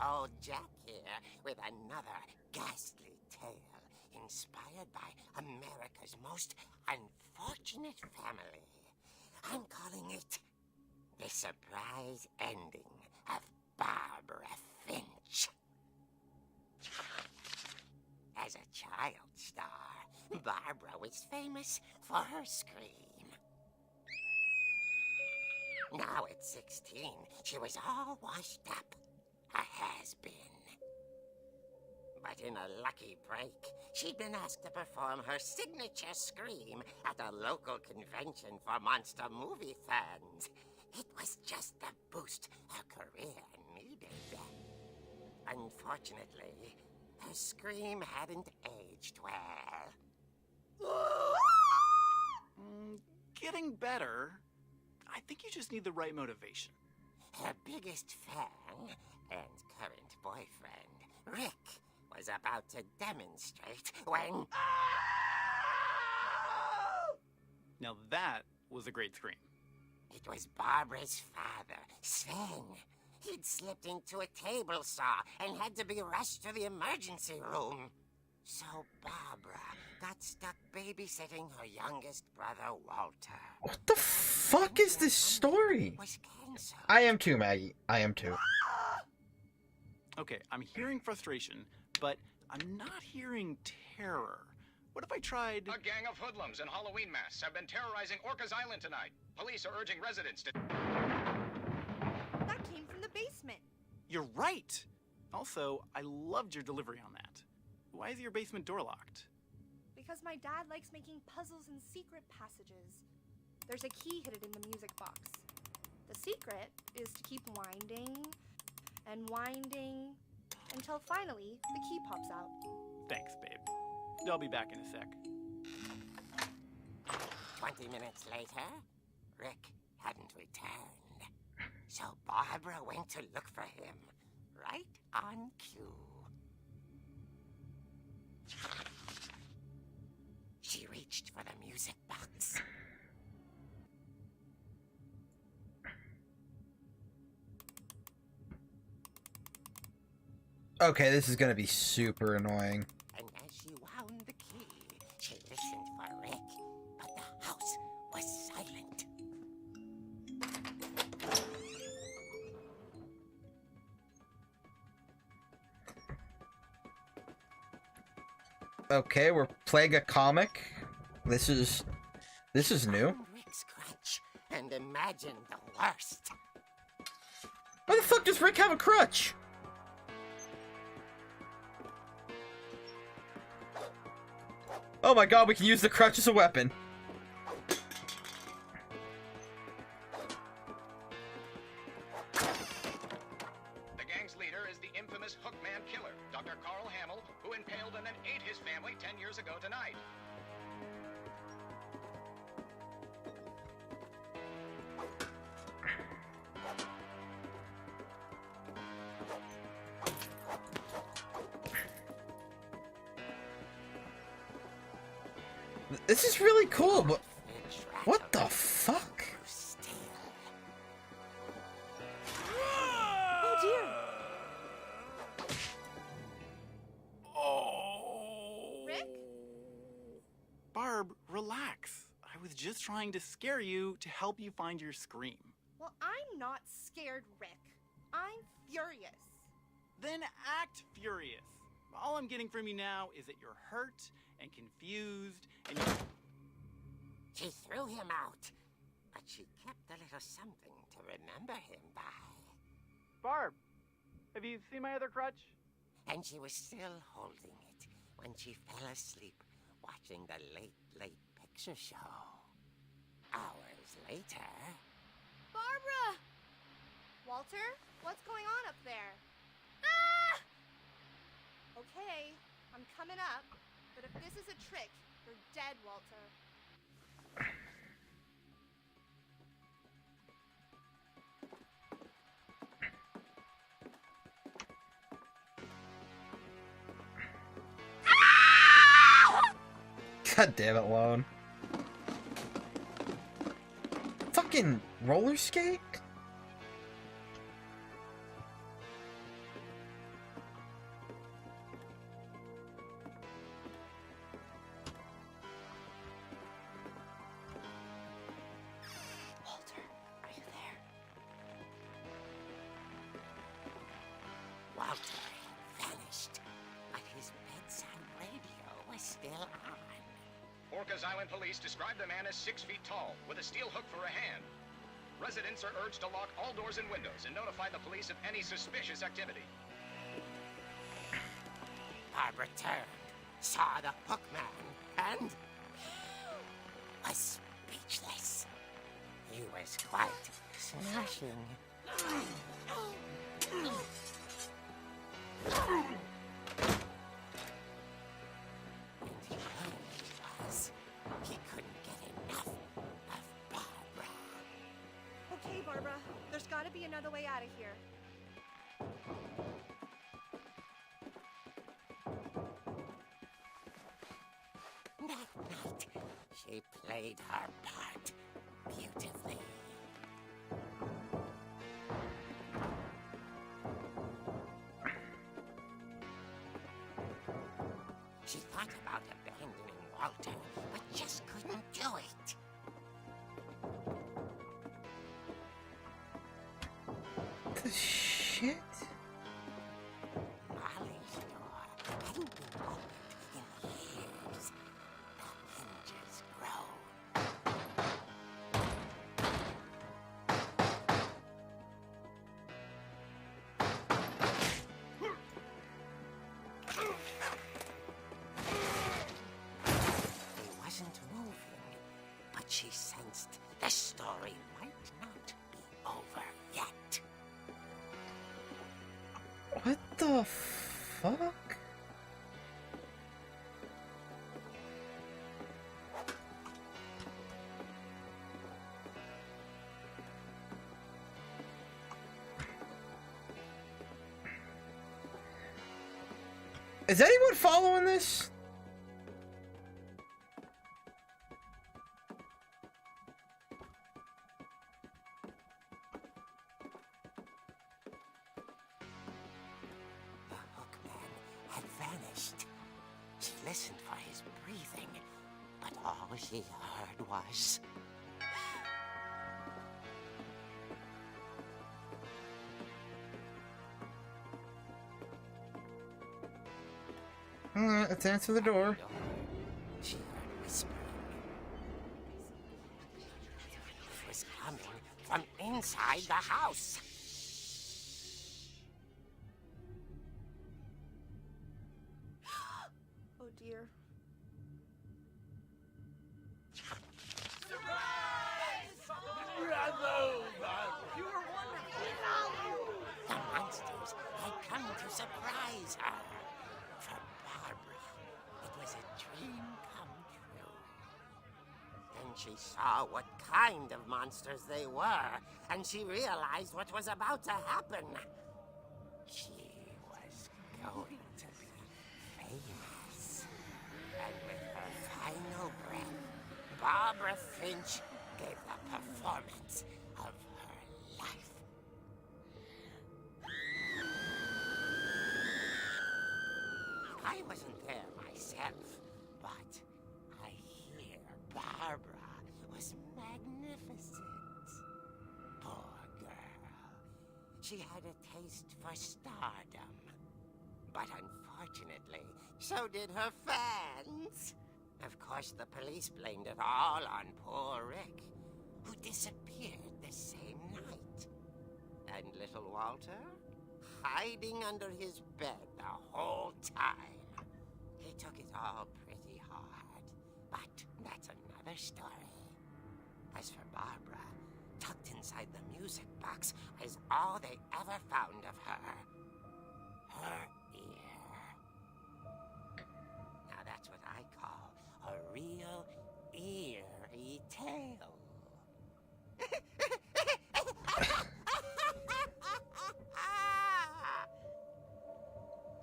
Old Jack here with another ghastly tale inspired by America's most unfortunate family. I'm calling it The Surprise Ending of Barbara Finch. As a child star, Barbara was famous for her scream. Now at 16, she was all washed up, a has-been. But in a lucky break, she'd been asked to perform her signature scream at a local convention for monster movie fans. It was just the boost her career needed. Unfortunately, her scream hadn't aged well. Getting better. I think you just need the right motivation. Her biggest fan and current boyfriend, Rick, was about to demonstrate when... Now that was a great scream. It was Barbara's father, Sven. He'd slipped into a table saw and had to be rushed to the emergency room. So Barbara got stuck babysitting her youngest brother, Walter. What the fuck is this story? Was cancer. I am too, Maggie. I am too. Okay, I'm hearing frustration, but I'm not hearing terror. What if I tried... A gang of hoodlums in Halloween masks have been terrorizing Orcas Island tonight. Police are urging residents to... That came from the basement. You're right! Also, I loved your delivery on that. Why is your basement door locked? Because my dad likes making puzzles and secret passages. There's a key hidden in the music box. The secret is to keep winding and winding until finally the key pops out. Thanks, babe. I'll be back in a sec. 20 minutes later, Rick hadn't returned. So Barbara went to look for him, right on cue. She reached for the music box. Okay, this is gonna be super annoying. And as she wound the key, she listened for Rick, but the house was silent. Okay, we're playing a comic. This is new. Found Rick's crutch and imagined the worst. Why the fuck does Rick have a crutch? Oh my god, we can use the crutch as a weapon. The gang's leader is the infamous Hookman killer, Dr. Carl Hamill, who impaled and then ate his family 10 years ago tonight. This is really cool, but what the fuck? Oh dear. Oh. Rick? Barb, relax. I was just trying to scare you to help you find your scream. Well, I'm not scared, Rick. I'm furious. Then act furious. All I'm getting from you now is that you're hurt and confused and you... She threw him out, but she kept a little something to remember him by. Barb, have you seen my other crutch? And she was still holding it when she fell asleep watching the late picture show. Hours later... Barbara! Walter, what's going on up there? Ah! Okay, I'm coming up, but if this is a trick, you're dead, Walter. God damn it, Lone. Fucking roller skate? Walter, are you there? Walter vanished, but his bedside radio was still on. Orcas Island police describe the man as 6 feet tall, with a steel hook for a hand. Residents are urged to lock all doors and windows and notify the police of any suspicious activity. Barbara turned, saw the Hookman, and was speechless. He was quite smashing. And he really was. He couldn't get enough of Barbara. Okay, Barbara, there's gotta be another way out of here. That night, she played her part beautifully. She thought about abandoning Walter, but just couldn't do it. The shit? Molly's door hadn't been opened in years. The hinges groaned. He wasn't moving, but she sensed the story might not be over yet. What the fuck? Is anyone following this? The Hookman had vanished. She listened for his breathing, but all she heard was... Alright, let's answer the door. She heard whispering. It was coming from inside the house. Oh dear. The monsters had come to surprise her. For Barbara, it was a dream come true. Then she saw what kind of monsters they were, and she realized what was about to happen. She was going to be famous. And with her final breath, Barbara Finch gave the performance of her life. I wasn't there myself, but I hear Barbara was magnificent. Poor girl. She had a taste for stardom. But unfortunately, so did her fans. Of course, the police blamed it all on poor Rick, who disappeared the same night. And little Walter? Hiding under his bed the whole time. He took it all pretty hard, but that's another story. As for Barbara, tucked inside the music box is all they ever found of her. Her ear. Now that's what I call a real eerie tale.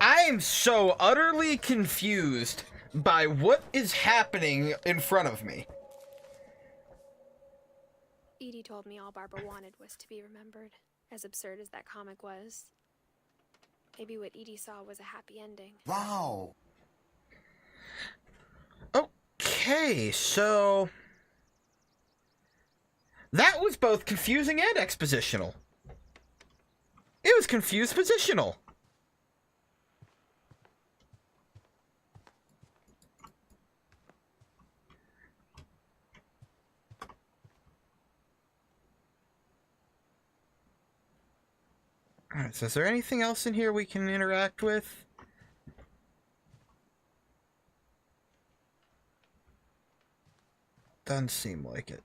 I am so utterly confused by what is happening in front of me. Edie told me all Barbara wanted was to be remembered, as absurd as that comic was. Maybe what Edie saw was a happy ending. Wow. Okay, so... that was both confusing and expositional. It was confused positional. Alright, so is there anything else in here we can interact with? Doesn't seem like it.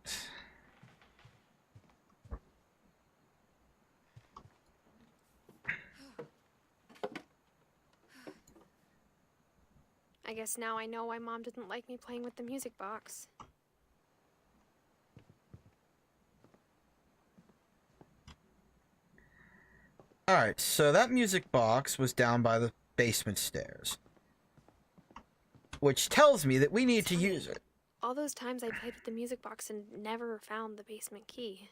I guess now I know why Mom didn't like me playing with the music box. Alright, so that music box was down by the basement stairs. Which tells me that we need to use it. All those times I played with the music box and never found the basement key.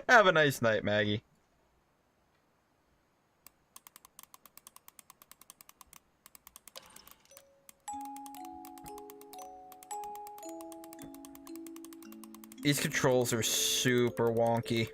Have a nice night, Maggie. These controls are super wonky.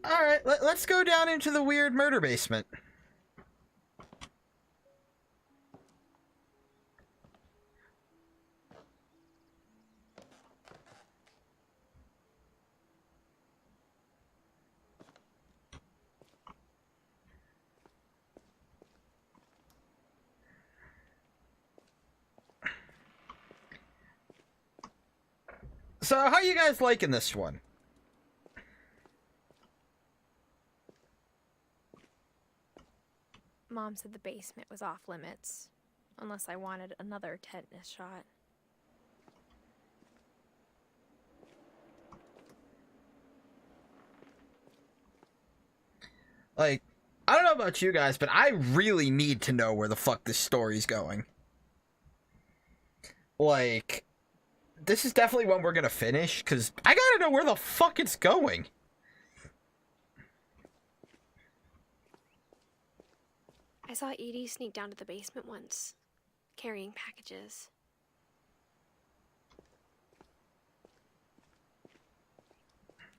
Alright, let's go down into the weird murder basement. So, how you guys liking this one? Mom said the basement was off limits, unless I wanted another tetanus shot. Like, I don't know about you guys, but I really need to know where the fuck this story's going. Like, this is definitely one we're gonna finish, because I gotta know where the fuck it's going. I saw Edie sneak down to the basement once, carrying packages.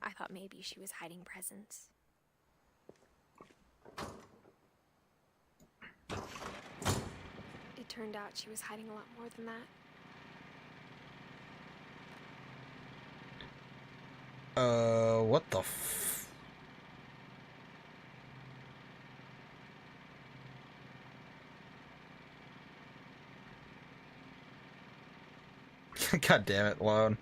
I thought maybe she was hiding presents. It turned out she was hiding a lot more than that. What the f... God damn it, Lone.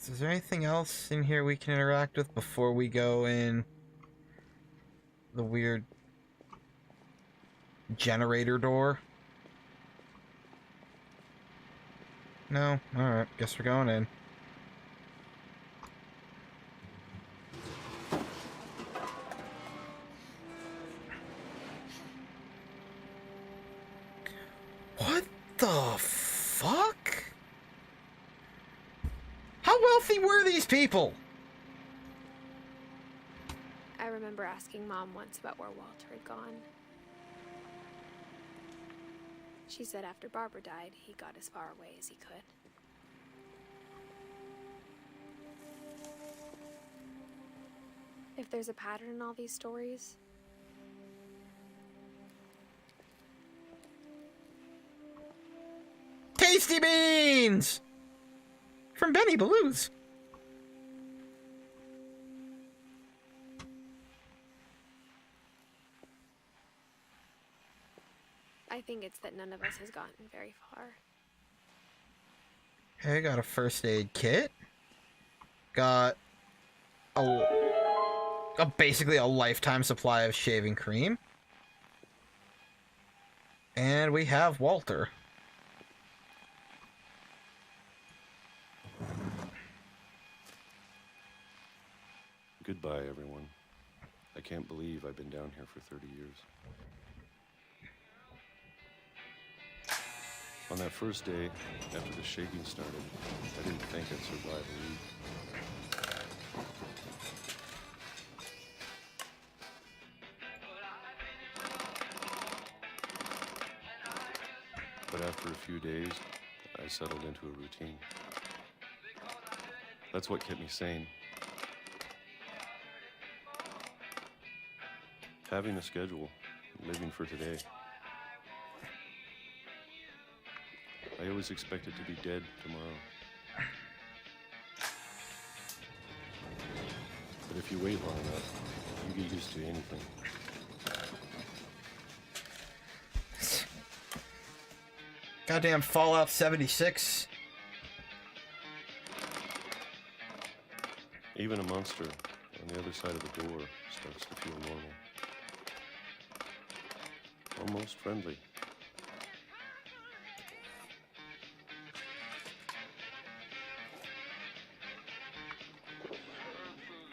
Is there anything else in here we can interact with before we go in the weird generator door? No? Alright, guess we're going in. What the fuck? How wealthy were these people? I remember asking Mom once about where Walter had gone. She said after Barbara died, he got as far away as he could. If there's a pattern in all these stories, Tasty beans! From Benny Blues. I think it's that none of us has gotten very far. Okay, got a first aid kit. Got basically a lifetime supply of shaving cream. And we have Walter. Goodbye, everyone. I can't believe I've been down here for 30 years. On that first day, after the shaking started, I didn't think I'd survive a week. But after a few days, I settled into a routine. That's what kept me sane. Having a schedule, living for today. I always expected to be dead tomorrow. But if you wait long enough, you get used to anything. Goddamn Fallout 76. Even a monster on the other side of the door starts to feel normal. Almost friendly.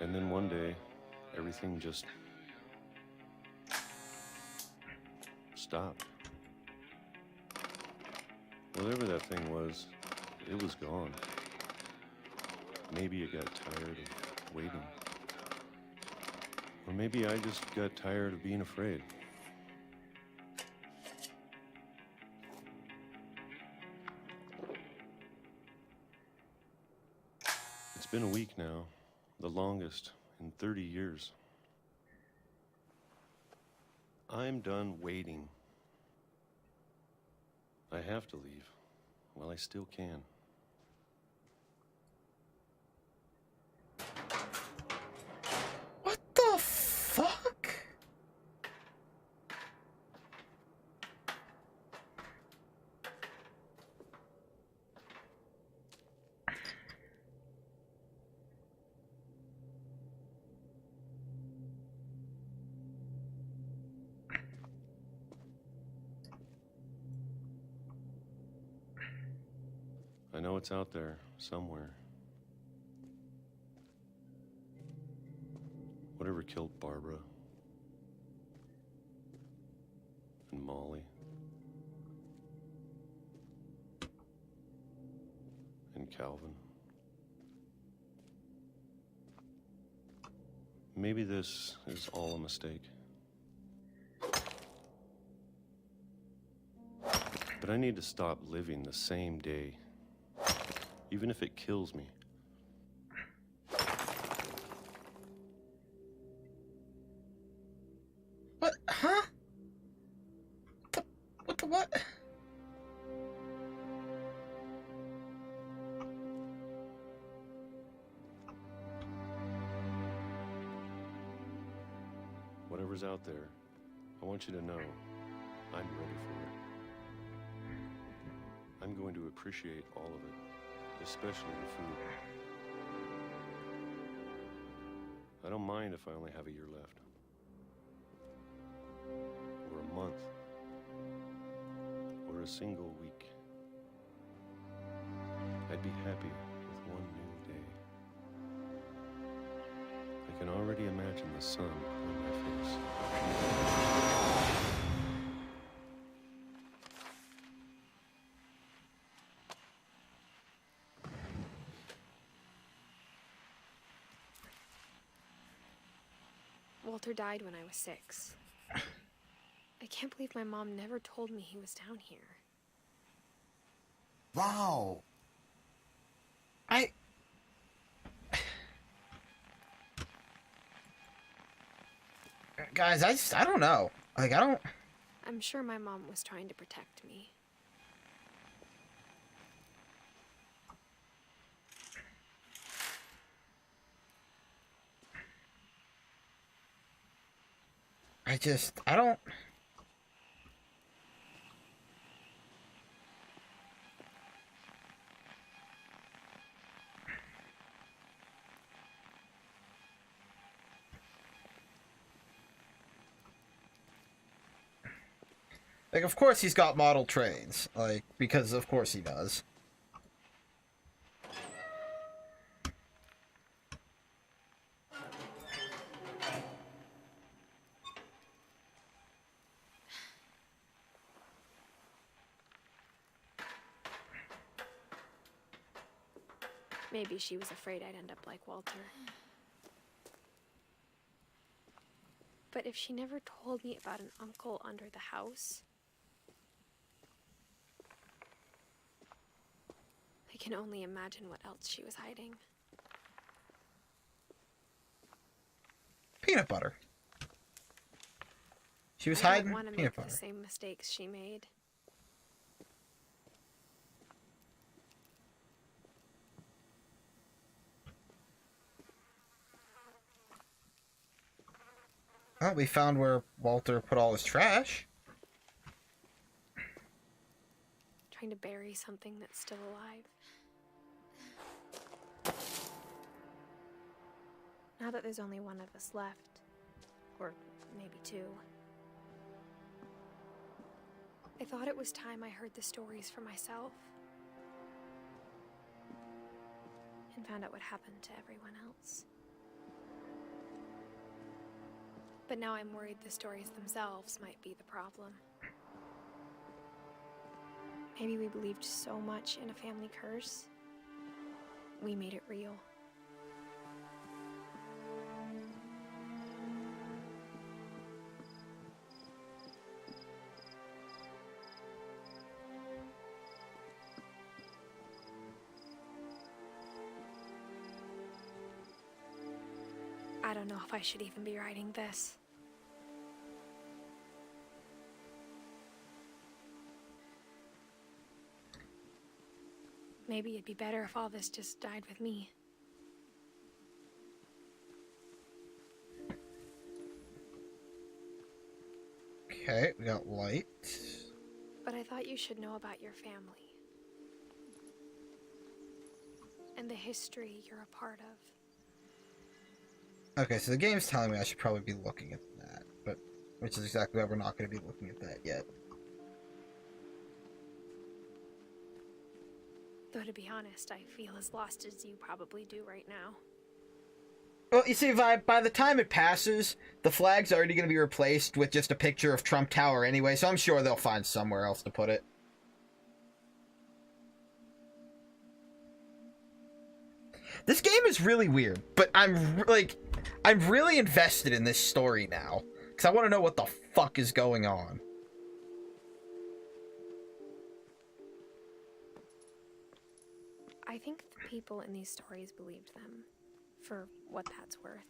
And then one day, everything just stopped. Whatever that thing was, it was gone. Maybe it got tired of waiting. Or maybe I just got tired of being afraid. It's been a week now, the longest in 30 years. I'm done waiting. I have to leave while I still can. What the fuck? I know it's out there somewhere. Whatever killed Barbara and Molly and Calvin. Maybe this is all a mistake. But I need to stop living the same day, even if it kills me. Whatever's out there, I want you to know I'm ready for it. I'm going to appreciate all of it, especially the food. I don't mind if I only have a year left. Or a month. Or a single week. I'd be happy with one new day. I can already imagine the sun on my face. Walter died when I was 6. I can't believe my mom never told me he was down here. Wow. Guys, I don't know. Like, I don't... I'm sure my mom was trying to protect me. I don't... Like, of course he's got model trains. Like, because of course he does. Maybe she was afraid I'd end up like Walter. But if she never told me about an uncle under the house, I can only imagine what else she was hiding. Peanut butter. She was I hiding don't want to peanut make butter. the same mistakes she made. Well, we found where Walter put all his trash. Trying to bury something that's still alive. Now that there's only one of us left, or maybe 2, I thought it was time I heard the stories for myself and found out what happened to everyone else. But now I'm worried the stories themselves might be the problem. Maybe we believed so much in a family curse, we made it real. I don't know if I should even be writing this. Maybe it'd be better if all this just died with me. Okay, we got light. But I thought you should know about your family. And the history you're a part of. Okay, so the game's telling me I should probably be looking at that, but which is exactly why we're not going to be looking at that yet. Though to be honest, I feel as lost as you probably do right now. Well, you see, by the time it passes, the flag's already going to be replaced with just a picture of Trump Tower anyway, so I'm sure they'll find somewhere else to put it. This game is really weird, but I'm really invested in this story now, because I want to know what the fuck is going on. I think the people in these stories believed them, for what that's worth.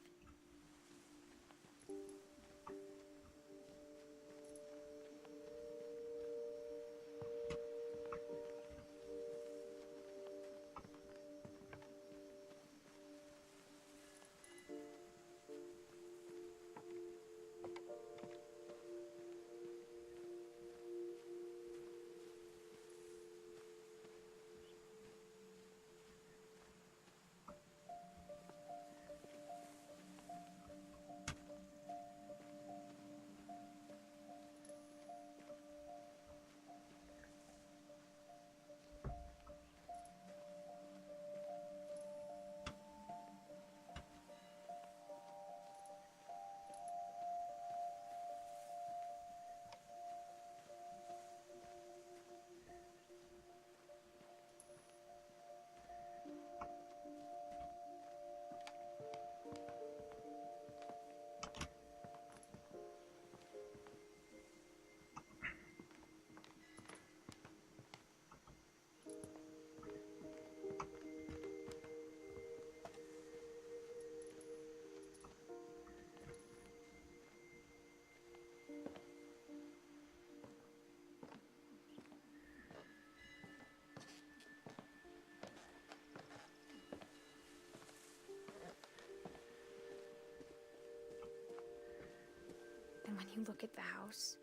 when you look at the house,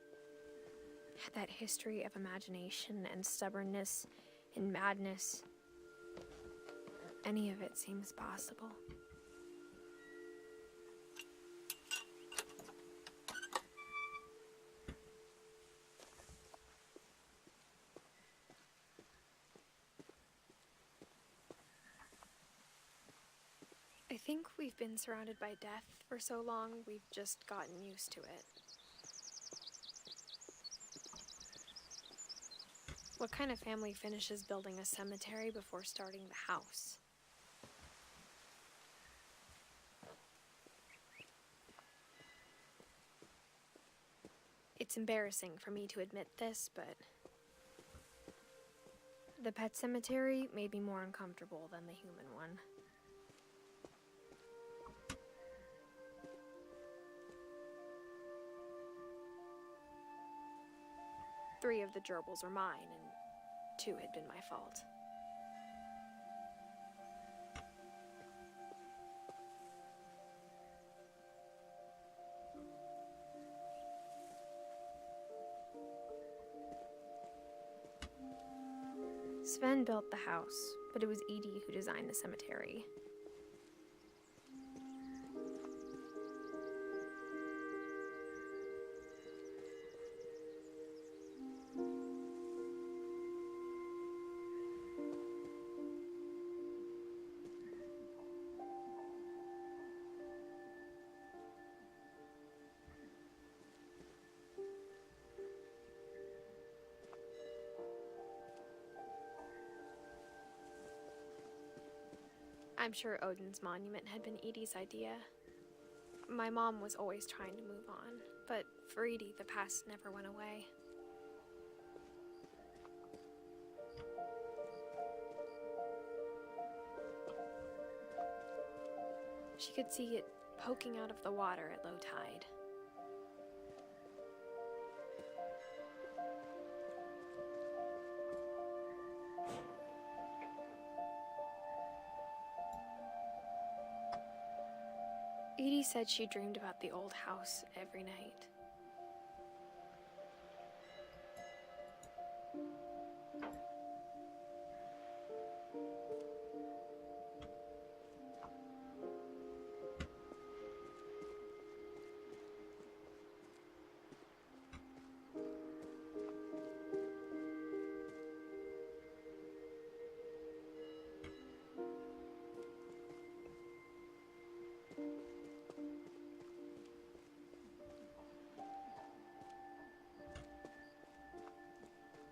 that history of imagination and stubbornness and madness, any of it seems possible. I think we've been surrounded by death for so long, we've just gotten used to it. What kind of family finishes building a cemetery before starting the house? It's embarrassing for me to admit this, but the pet cemetery made me more uncomfortable than the human one. Three of the gerbils were mine, and 2 had been my fault. Sven built the house, but it was Edie who designed the cemetery. I'm sure Odin's monument had been Edie's idea. My mom was always trying to move on, but for Edie, the past never went away. She could see it poking out of the water at low tide. Edie said she dreamed about the old house every night.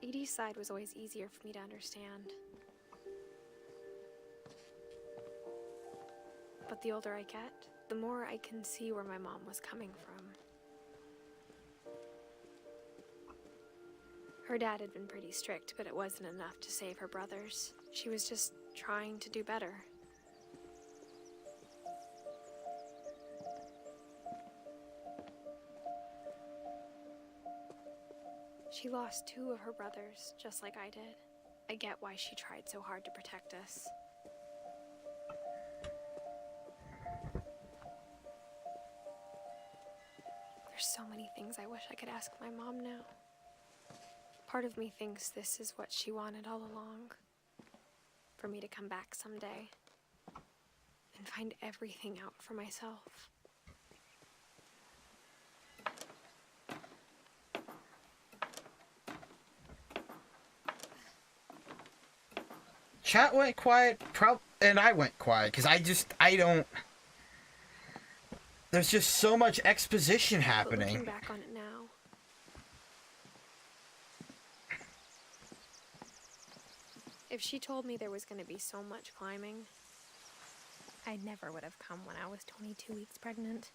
Edie's side was always easier for me to understand. But the older I get, the more I can see where my mom was coming from. Her dad had been pretty strict, but it wasn't enough to save her brothers. She was just trying to do better. She lost 2 of her brothers, just like I did. I get why she tried so hard to protect us. There's so many things I wish I could ask my mom now. Part of me thinks this is what she wanted all along. For me to come back someday and find everything out for myself. Chat went quiet, and I went quiet, because I don't... There's just so much exposition But happening. looking back on it now, if she told me there was going to be so much climbing, I never would have come when I was 22 weeks pregnant.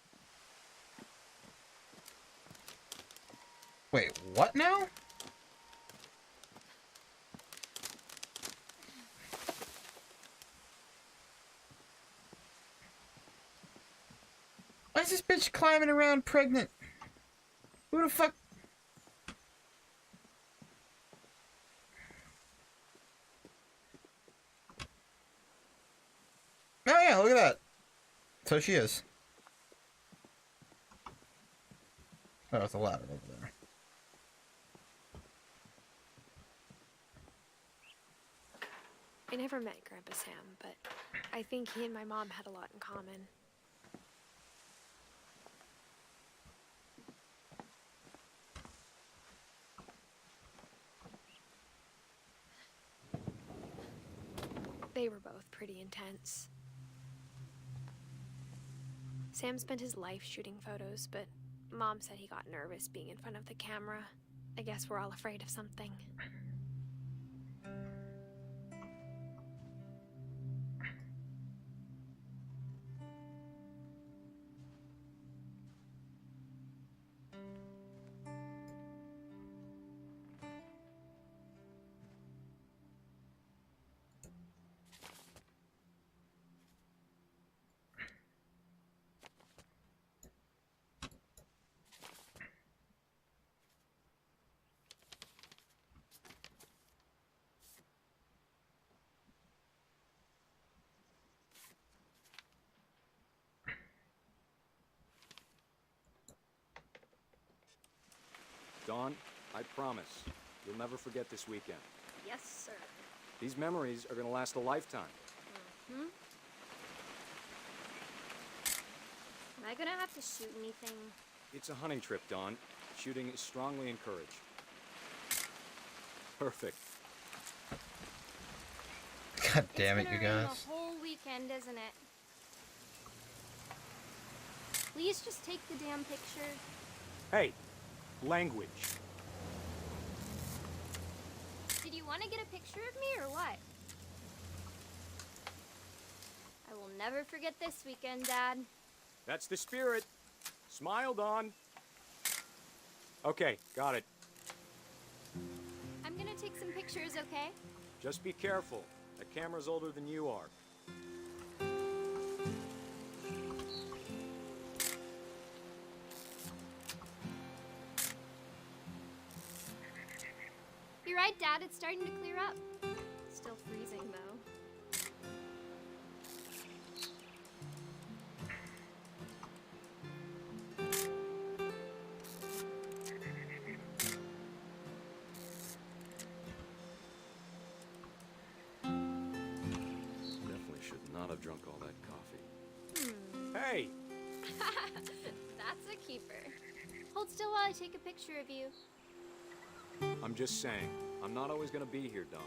Wait, what now? Why is this bitch climbing around pregnant? Who the fuck? Oh yeah, look at that. So she is. Oh, it's a ladder over there. I never met Grandpa Sam, but I think he and my mom had a lot in common. They were both pretty intense. Sam spent his life shooting photos, but Mom said he got nervous being in front of the camera. I guess we're all afraid of something. Dawn, I promise, you'll never forget this weekend. Yes, sir. These memories are gonna last a lifetime. Hmm? Am I gonna have to shoot anything? It's a hunting trip, Dawn. Shooting is strongly encouraged. Perfect. God damn it, It's you gonna rain guys. the whole weekend, isn't it? Please just take the damn picture. Hey, language. Did you want to get a picture of me or what? I will never forget this weekend, Dad. That's the spirit. Smile, Dawn. Okay, got it. I'm gonna take some pictures, okay? Just be careful. That camera's older than you are. You're right, Dad. It's starting to clear up. Still freezing, though. Definitely should not have drunk all that coffee. Hey! That's a keeper. Hold still while I take a picture of you. I'm just saying, I'm not always gonna be here, Dawn.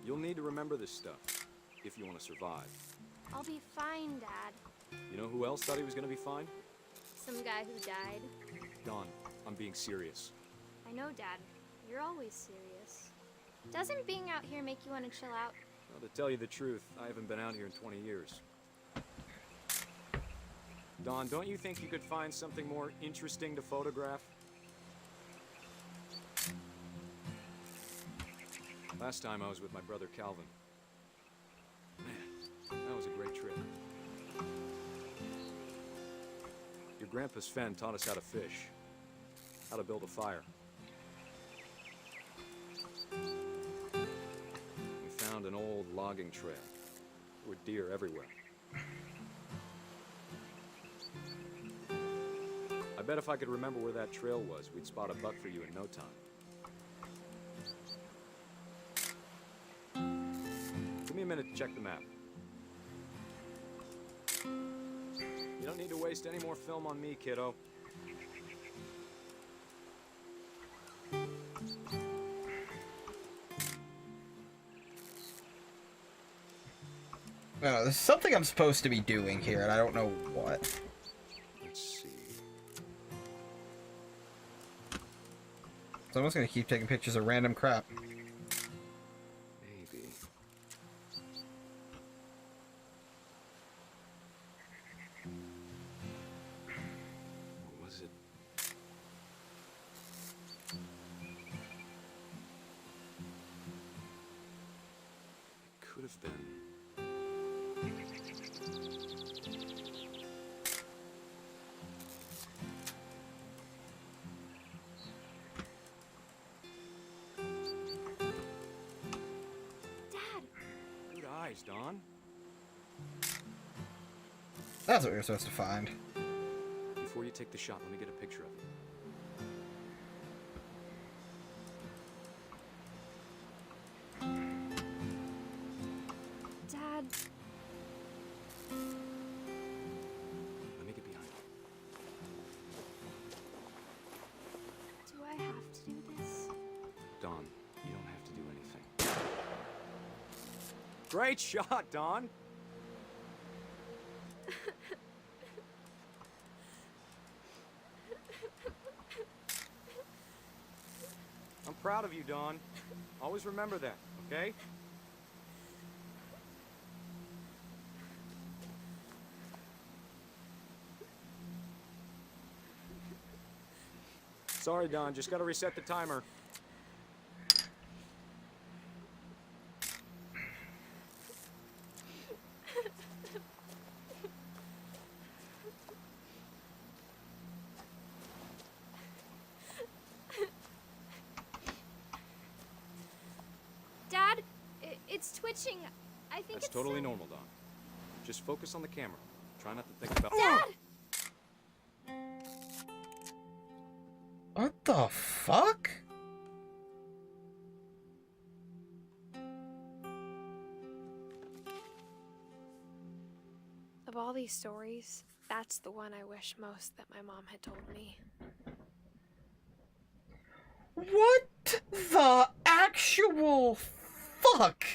You'll need to remember this stuff, if you want to survive. I'll be fine, Dad. You know who else thought he was gonna be fine? Some guy who died. Dawn, I'm being serious. I know, Dad. You're always serious. Doesn't being out here make you want to chill out? Well, to tell you the truth, I haven't been out here in 20 years. Dawn, don't you think you could find something more interesting to photograph? Last time I was with my brother Calvin. Man, that was a great trip. Your grandpa Sven taught us how to fish, how to build a fire. We found an old logging trail. There were deer everywhere. I bet if I could remember where that trail was, we'd spot a buck for you in no time. Give me a minute to check the map. You don't need to waste any more film on me, kiddo. No, there's something I'm supposed to be doing here, and I don't know what. Let's see. So I'm just gonna keep taking pictures of random crap. Maybe. Or was it? It could have been. Good eyes, Dawn. That's what you're supposed to find. Before you take the shot, let me get a picture of you. Dad. Let me get behind you. Do I have to do this? Dawn, you don't have to do anything. Great shot, Dawn! I'm proud of you, Dawn. Always remember that, okay? Sorry, Dawn. Just gotta reset the timer. Dad, it's twitching. I think That's it's totally sick. normal, Dawn. Just focus on the camera. Try not to think about. Dad! What the fuck? Of all these stories, that's the one I wish most that my mom had told me. What the actual fuck?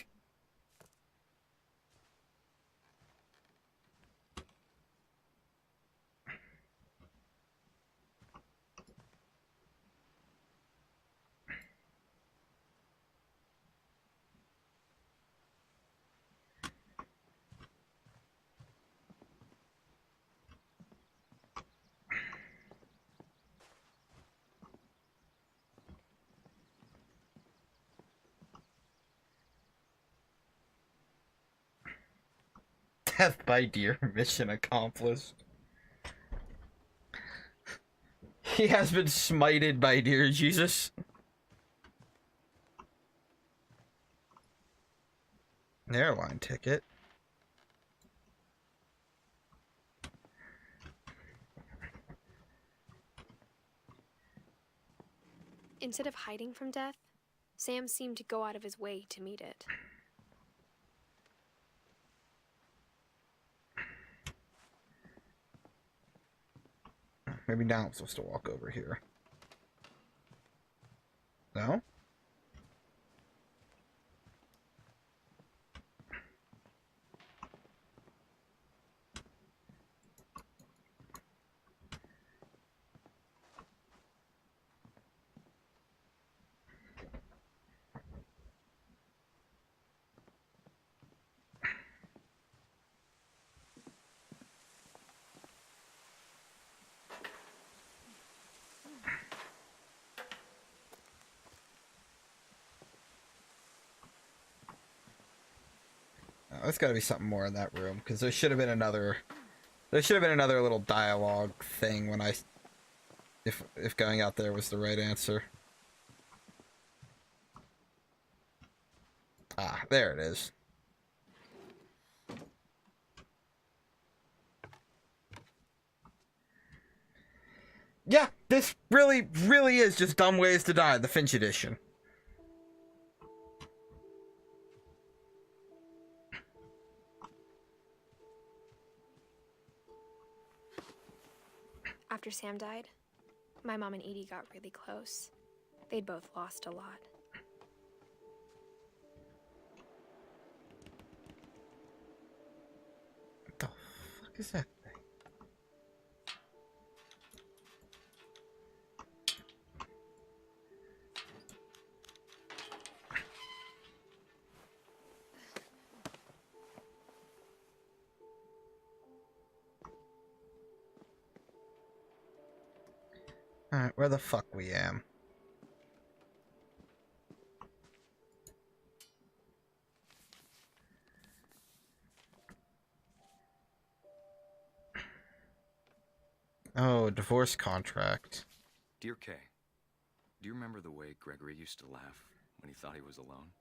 Death by deer, mission accomplished. He has been smited by deer, Jesus. An airline ticket. Instead of hiding from death, Sam seemed to go out of his way to meet it. Maybe now I'm supposed to walk over here. No? Oh, there's got to be something more in that room, because there should have been another. There should have been another little dialogue thing when I, if going out there was the right answer. Ah, there it is. Yeah, this really, really is just Dumb Ways to Die, the Finch edition. After Sam died, my mom and Edie got really close. They'd both lost a lot. What the fuck is that thing? Alright, where the fuck we am? Oh, divorce contract. Dear Kay, do you remember the way Gregory used to laugh when he thought he was alone?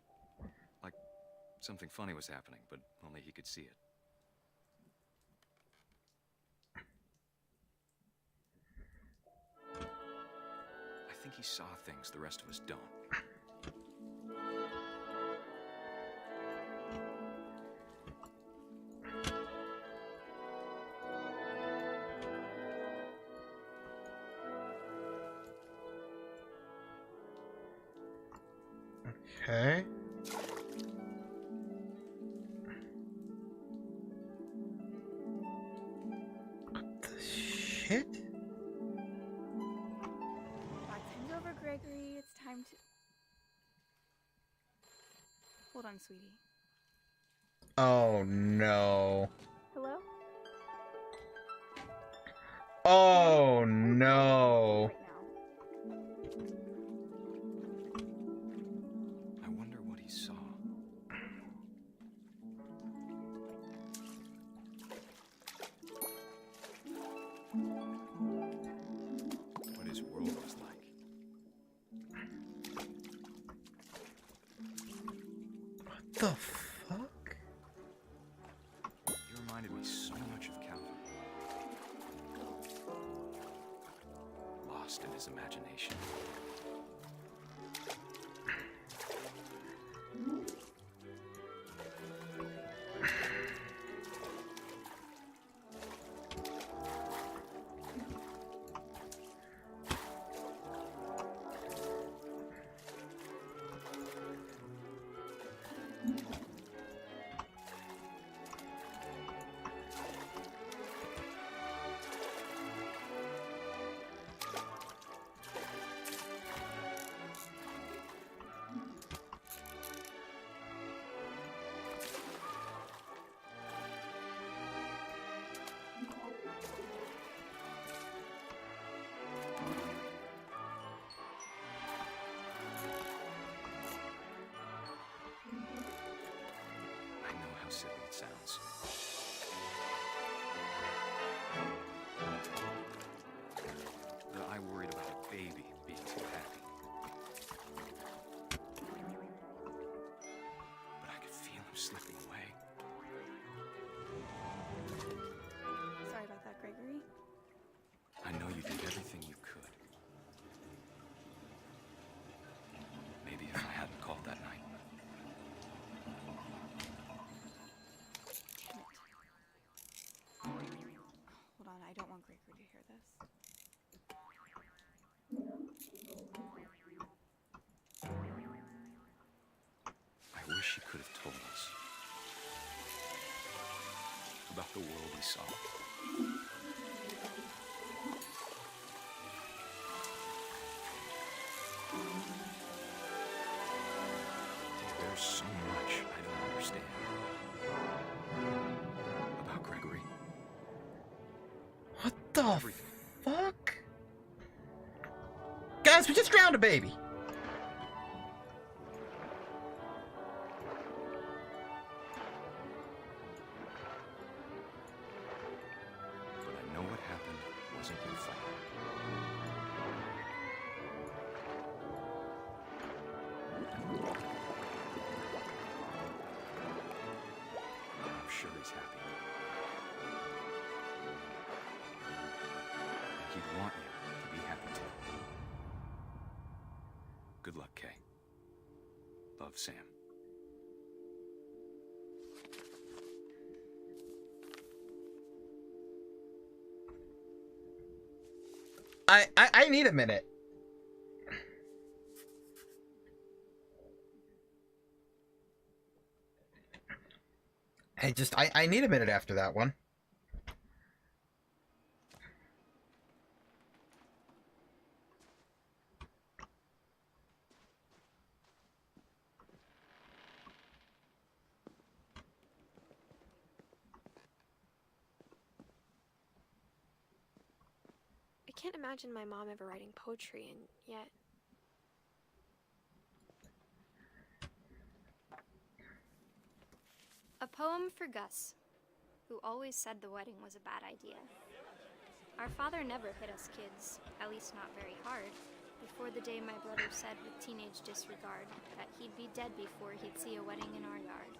Like something funny was happening, but only he could see it. I think he saw things the rest of us don't. Okay. What the shit? Time's over, Gregory. It's time to... Hold on, sweetie. Oh no. Hello? Oh no. Right now. I wonder what he saw. What his world was like. What the fuck? He reminded me so much of Calvin. Lost in his imagination. I know how silly it sounds. That I worried about a baby being too happy. But I could feel him slipping away. Sorry about that, Gregory. I know you did everything you could. Maybe if I hadn't called that night. Damn it. Hold on, I don't want Gregory to hear this. I wish he could have told us about the world he saw. There's so much I don't understand about Gregory. What the Everything. fuck? Guys, we just drowned a baby. But I know what happened wasn't your fault. I'm sure he's happy. He'd want you to be happy too. Good luck, Kay. Love, Sam. I need a minute. I need a minute after that one. I can't imagine my mom ever writing poetry, and yet... A poem for Gus, who always said the wedding was a bad idea. Our father never hit us kids, at least not very hard, before the day my brother said with teenage disregard that he'd be dead before he'd see a wedding in our yard.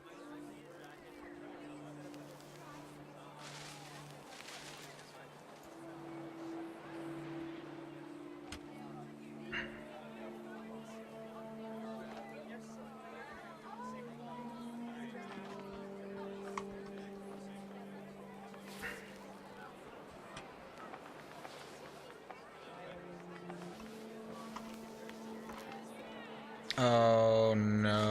Oh no.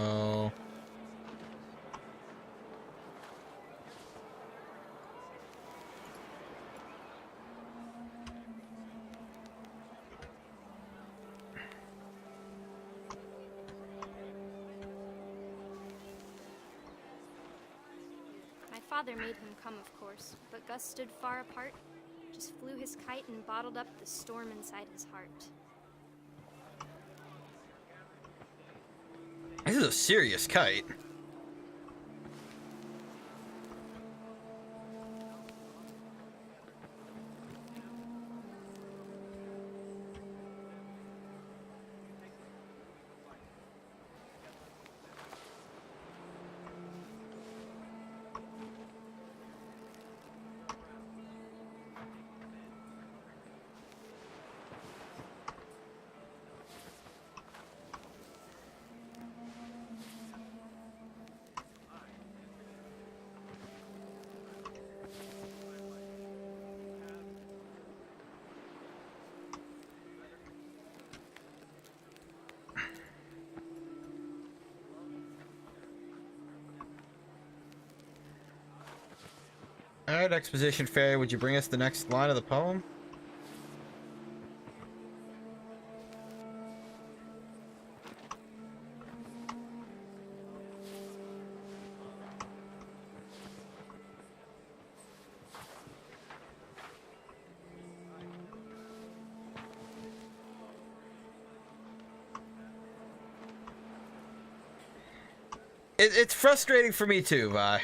father made him come, of course, but Gus stood far apart, just flew his kite and bottled up the storm inside his heart. This is a serious kite. Alright, Exposition Fairy, would you bring us the next line of the poem? It's frustrating for me too, Vi.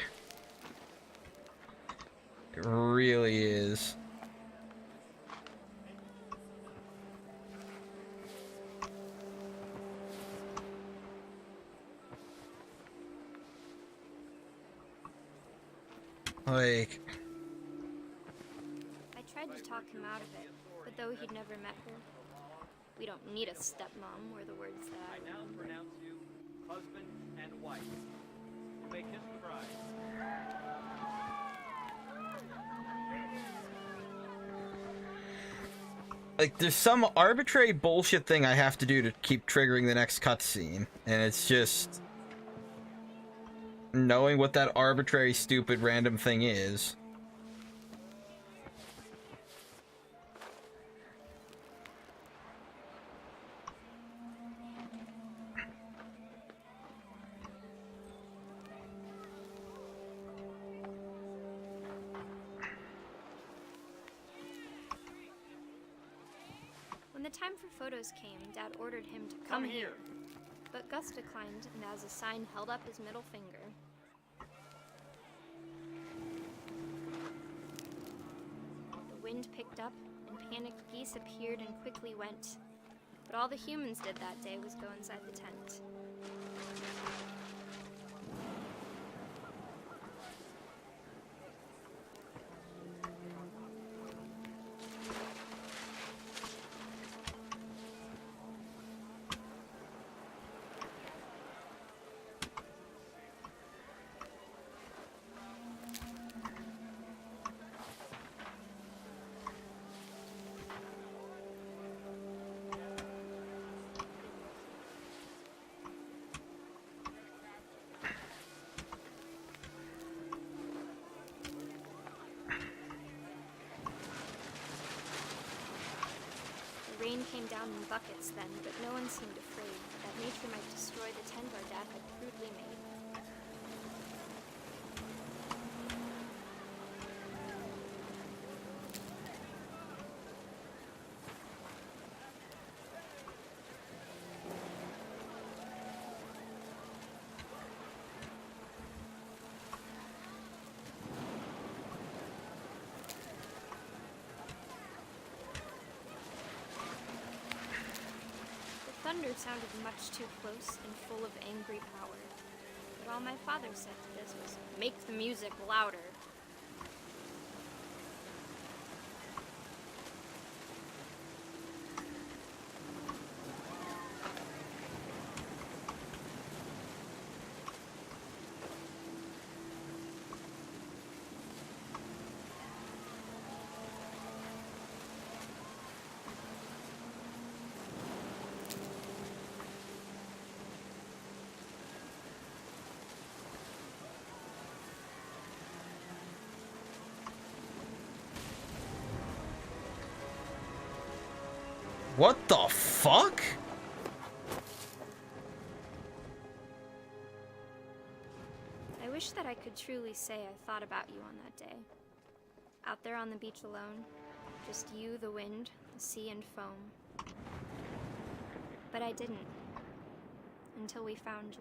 It really is. Like... I tried to talk him out of it, but though he'd never met her, we don't need a stepmom, were the words that I now remember. pronounce you husband and wife. You may kiss the bride. Like, there's some arbitrary bullshit thing I have to do to keep triggering the next cutscene, and it's just... knowing what that arbitrary, stupid, random thing is. When the time for photos came, Dad ordered him to come here. But Gus declined, and as a sign held up his middle finger. The wind picked up, and panicked geese appeared and quickly went. But all the humans did that day was go inside the tent. The rain came down in buckets then, but no one seemed afraid that nature might destroy the tent our dad had crudely made. Thunder sounded much too close and full of angry power. But all my father said to this was, "Make the music louder." What the fuck? I wish that I I could truly say I thought about you on that day. Out there on the beach alone, just you, the wind, the sea, and foam. But I didn't. Until we found you.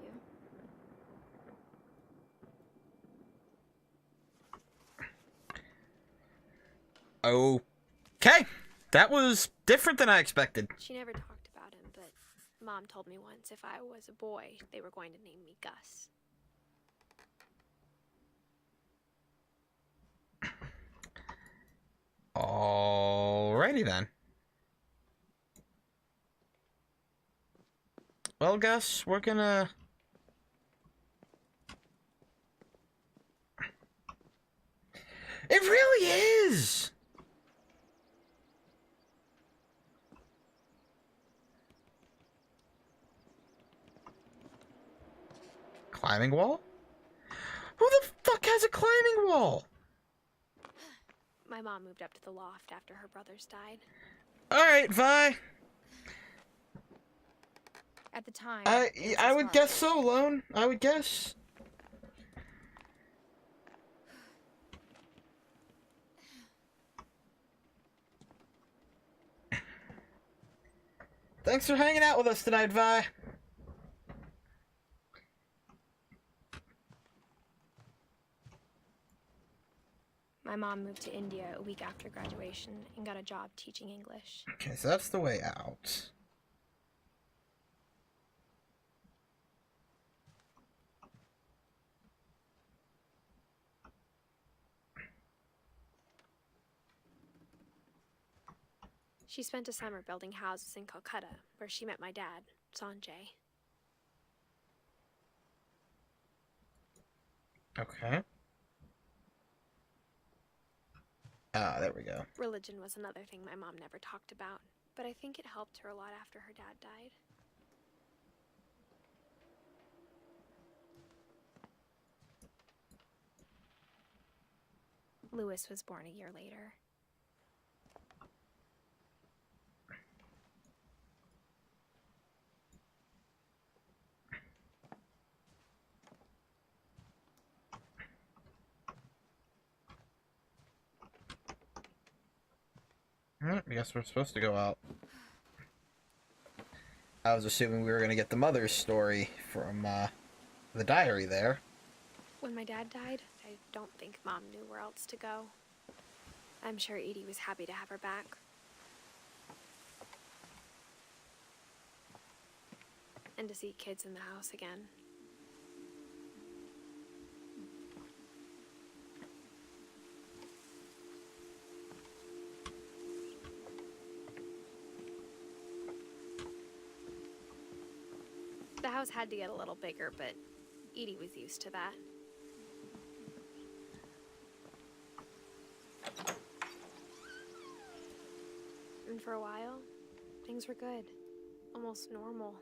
Okay. That was different than I expected. She never talked about him, but Mom told me once if I was a boy, they were going to name me Gus. Alrighty then. Well, Gus, we're gonna... It really is! Climbing wall? Who the fuck has a climbing wall? My mom moved up to the loft after her brothers died. Alright, Vi. At the time, I would guess so, Lone. I would guess. Thanks for hanging out with us tonight, Vi. My mom moved to India a week after graduation and got a job teaching English. Okay, so that's the way out. She spent a summer building houses in Calcutta, where she met my dad, Sanjay. Okay. Ah, there we go. Religion was another thing my mom never talked about, but I think it helped her a lot after her dad died. Lewis was born a year later. I guess we're supposed to go out. I was assuming we were going to get the mother's story from the diary there. When my dad died, I don't think Mom knew where else to go. I'm sure Edie was happy to have her back. And to see kids in the house again. The house had to get a little bigger, but Edie was used to that. And for a while, things were good. Almost normal.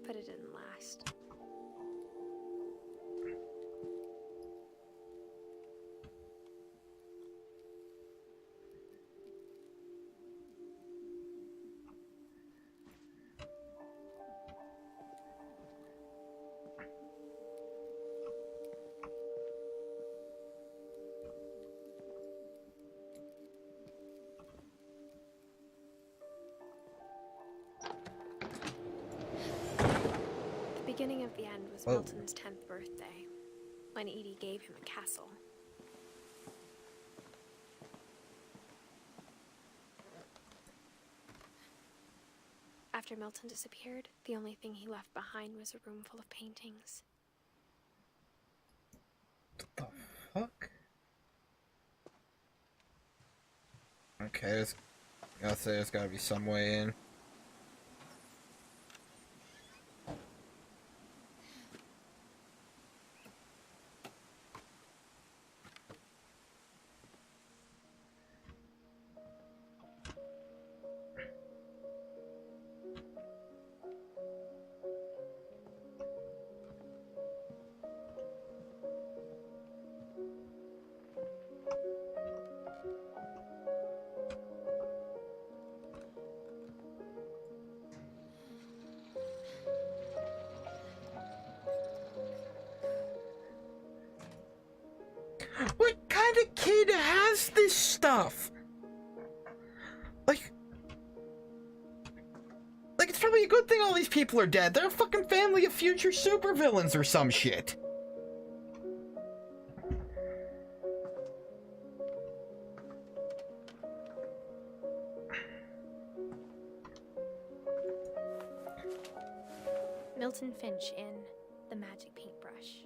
But it didn't last. The beginning of the end was Milton's 10th birthday, when Edie gave him a castle. After Milton disappeared, the only thing he left behind was a room full of paintings. What the fuck? Okay, I gotta say there's gotta be some way in. What kind of kid has this stuff? Like, it's probably a good thing all these people are dead. They're a fucking family of future supervillains or some shit. Milton Finch in The Magic Paintbrush.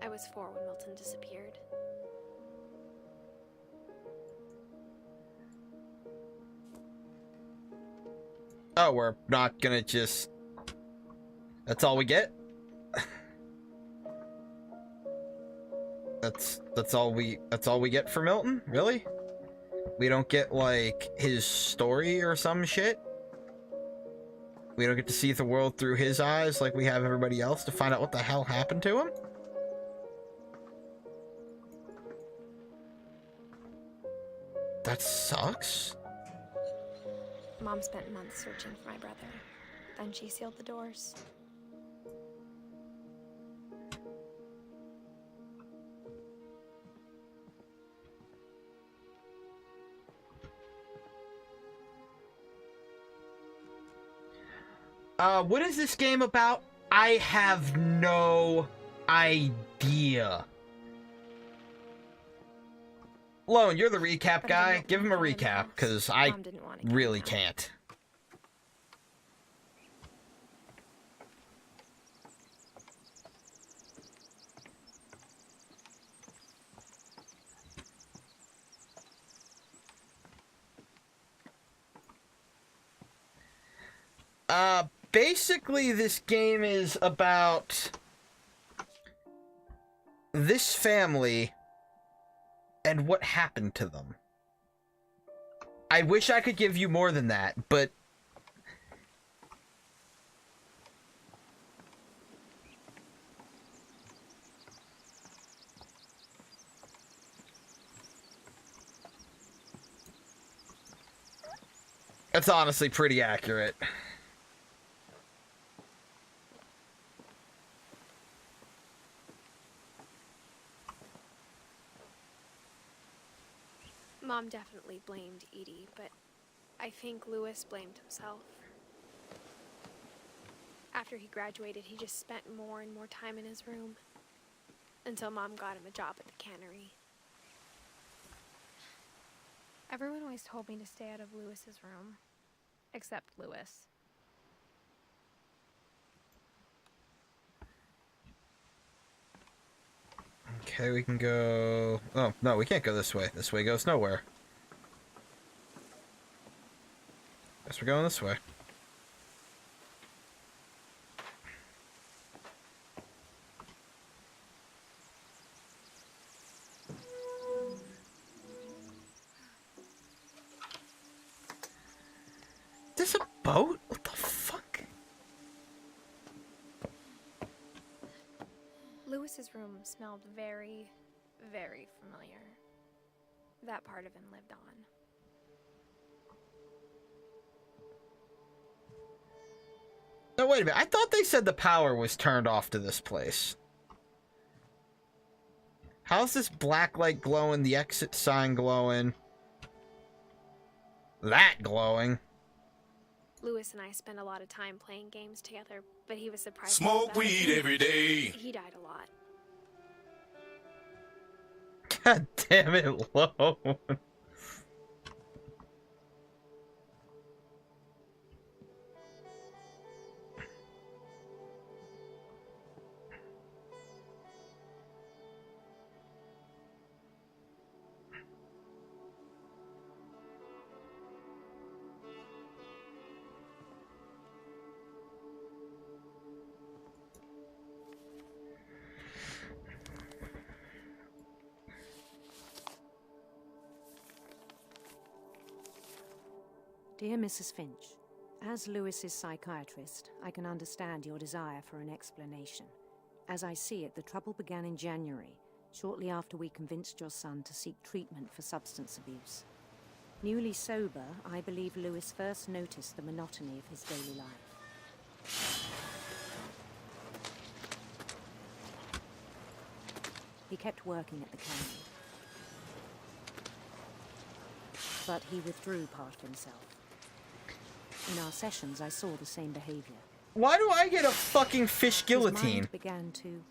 I was 4 when Milton disappeared. Oh, we're not gonna just... That's all we get? That's all we get for Milton? Really? We don't get, like, his story or some shit? We don't get to see the world through his eyes like we have everybody else to find out what the hell happened to him? That sucks. Mom spent months searching for my brother. Then she sealed the doors. What is this game about? I have no idea. Lone, you're the recap guy. Give him a recap, because I really can't. Basically, this game is about this family and what happened to them. I wish I could give you more than that, but... That's honestly pretty accurate. Mom definitely blamed Edie, but I think Lewis blamed himself. After he graduated, he just spent more and more time in his room, until Mom got him a job at the cannery. Everyone always told me to stay out of Lewis's room, except Lewis. Okay, we can go... Oh, no, we can't go this way. This way goes nowhere. Guess we're going this way. This a boat? What the fuck? Lewis's room smelled very, very familiar. That part of him lived on. No, wait a minute. I thought they said the power was turned off to this place. How's this black light glowing? The exit sign glowing? That glowing? Lewis and I spent a lot of time playing games together, but he was surprised. Smoke weed every day. He died a lot. God damn it, Lone. Dear Mrs. Finch, as Lewis's psychiatrist, I can understand your desire for an explanation. As I see it, the trouble began in January, shortly after we convinced your son to seek treatment for substance abuse. Newly sober, I believe Lewis first noticed the monotony of his daily life. He kept working at the cannery, but he withdrew part of himself. In our sessions, I saw the same behavior. Why do I get a fucking fish His guillotine? mind began to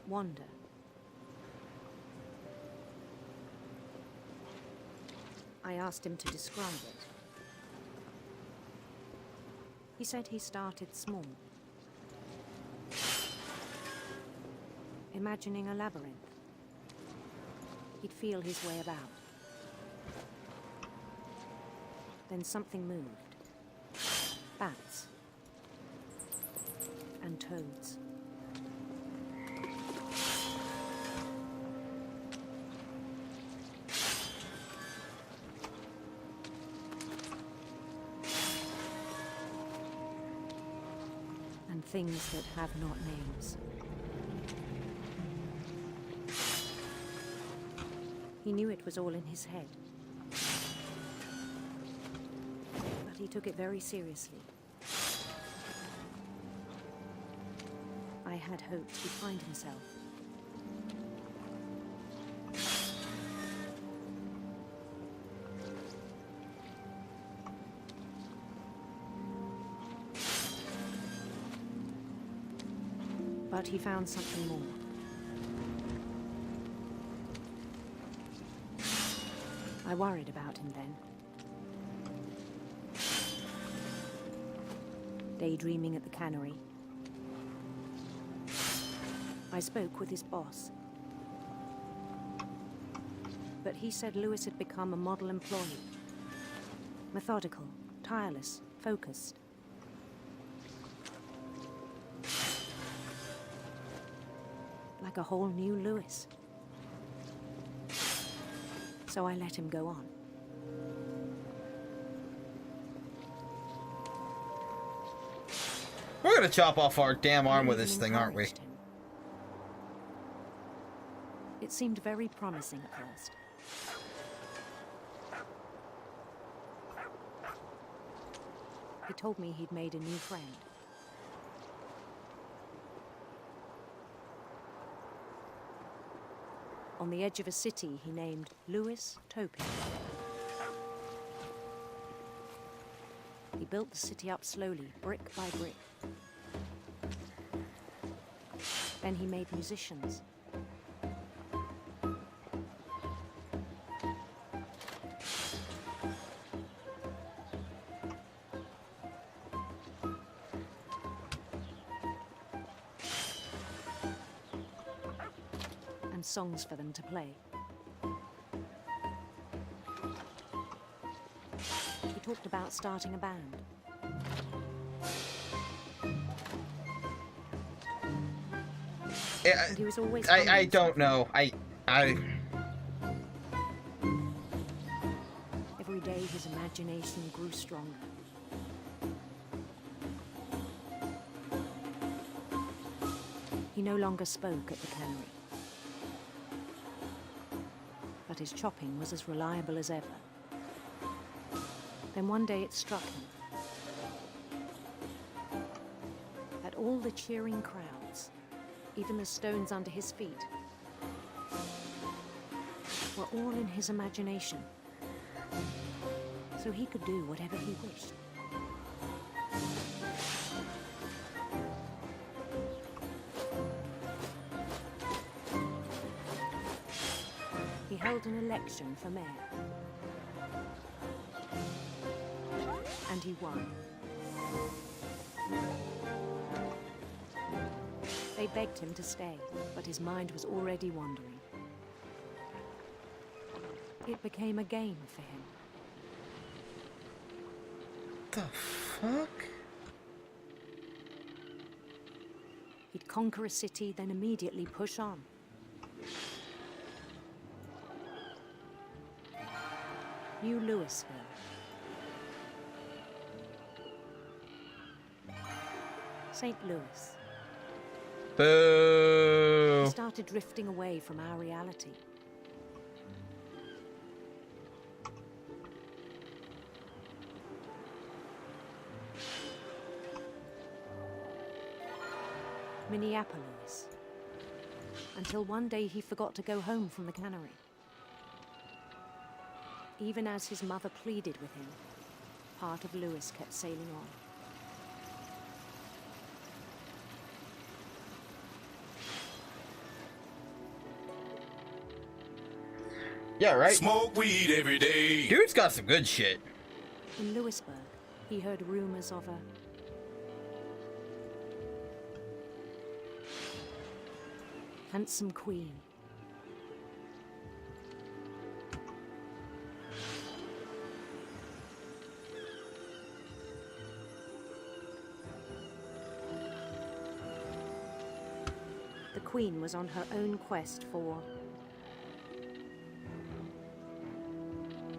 wander. I asked him to describe it. He said he started small, imagining a labyrinth. He'd feel his way about. Then something moved. Bats. And toads. And things that have not names. He knew it was all in his head. But he took it very seriously. I had hoped he'd find himself. But he found something more. I worried about him then. Daydreaming at the cannery. I spoke with his boss. But he said Lewis had become a model employee. Methodical, tireless, focused. Like a whole new Lewis. So I let him go on. We're gonna chop off our damn arm with this thing, aren't we? It seemed very promising at first. He told me he'd made a new friend. On the edge of a city he named Lewis Topin. He built the city up slowly, brick by brick. Then he made musicians. And songs for them to play. He talked about starting a band. And he was always I don't know. I Every day his imagination grew stronger. He no longer spoke at the cannery. But his chopping was as reliable as ever. Then one day it struck him that all the cheering crowds, even the stones under his feet, were all in his imagination. So he could do whatever he wished. He held an election for mayor. And he won. They begged him to stay, but his mind was already wandering. It became a game for him. The fuck? He'd conquer a city, then immediately push on. New Louisville. St. Louis. Boo! We started drifting away from our reality. Minneapolis. Until one day he forgot to go home from the cannery. Even as his mother pleaded with him, part of Louis kept sailing on. Yeah, right? Smoke weed every day. Dude's got some good shit. In Louisburg, he heard rumors of a handsome queen. The queen was on her own quest for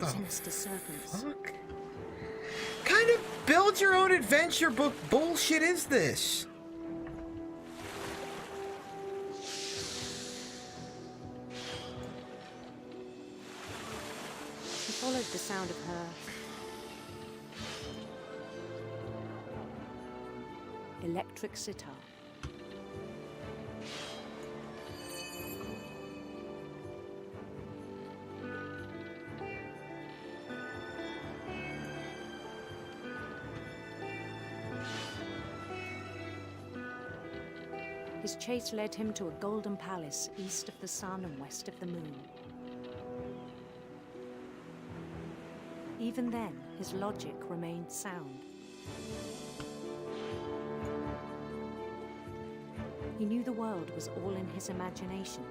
sinister serpents. Fuck? Kind of build your own adventure book bullshit is this? He followed the sound of her electric sitar. His chase led him to a golden palace east of the sun and west of the moon. Even then, his logic remained sound. He knew the world was all in his imagination.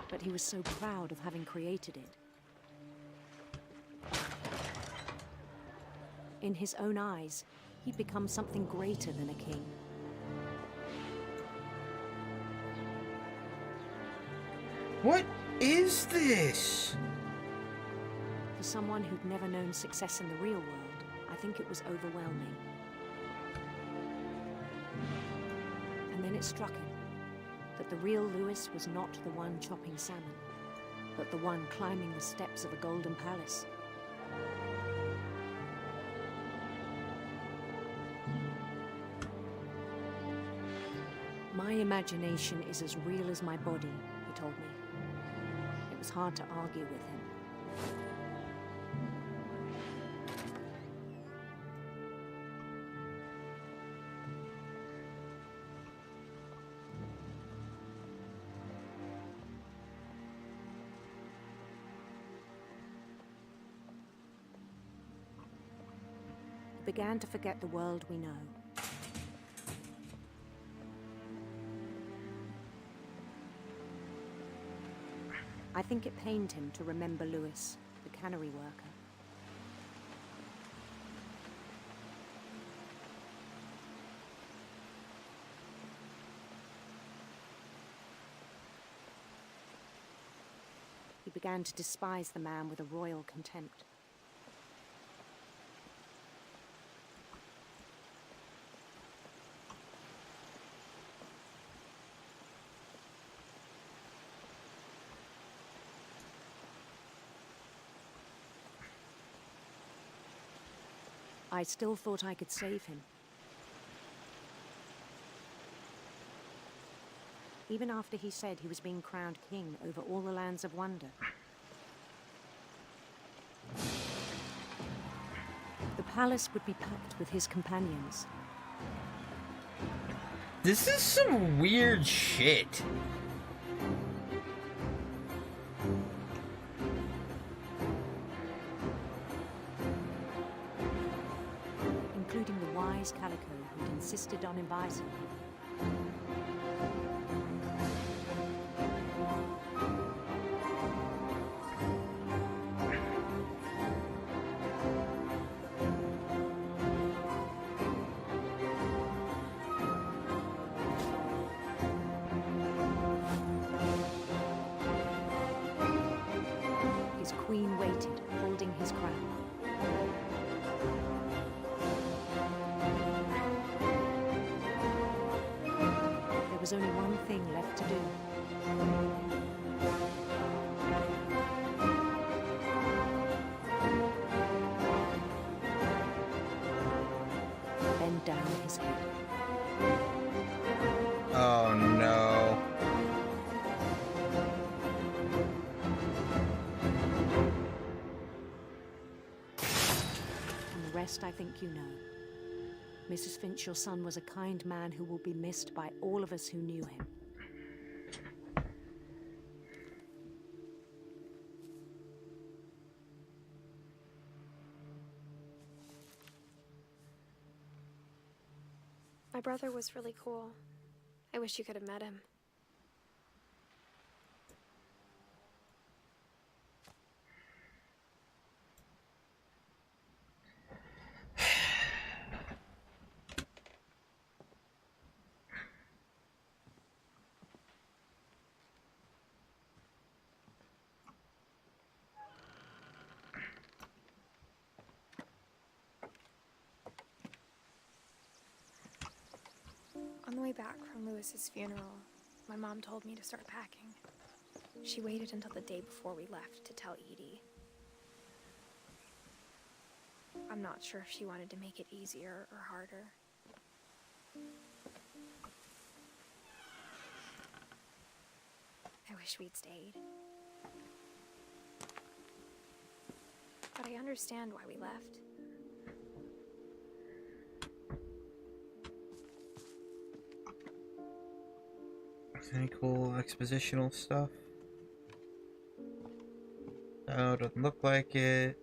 But he was so proud of having created it. In his own eyes, he'd become something greater than a king. What is this? For someone who'd never known success in the real world, I think it was overwhelming. And then it struck him that the real Louis was not the one chopping salmon, but the one climbing the steps of a golden palace. My imagination is as real as my body, he told me. It was hard to argue with him. He began to forget the world we know. I think it pained him to remember Louis, the cannery worker. He began to despise the man with a royal contempt. I still thought I could save him. Even after he said he was being crowned king over all the lands of wonder. The palace would be packed with his companions. This is some weird shit. Including the wise Calico who'd insisted on inviting him. was only one thing left to do. Bend down his head. Oh no. And the rest I think you know. Mrs. Finch, your son was a kind man who will be missed by all of us who knew him. My brother was really cool. I wish you could have met him. On the way back from Lewis's funeral, my mom told me to start packing. She waited until the day before we left to tell Edie. I'm not sure if she wanted to make it easier or harder. I wish we'd stayed. But I understand why we left. Any cool expositional stuff? No, doesn't look like it.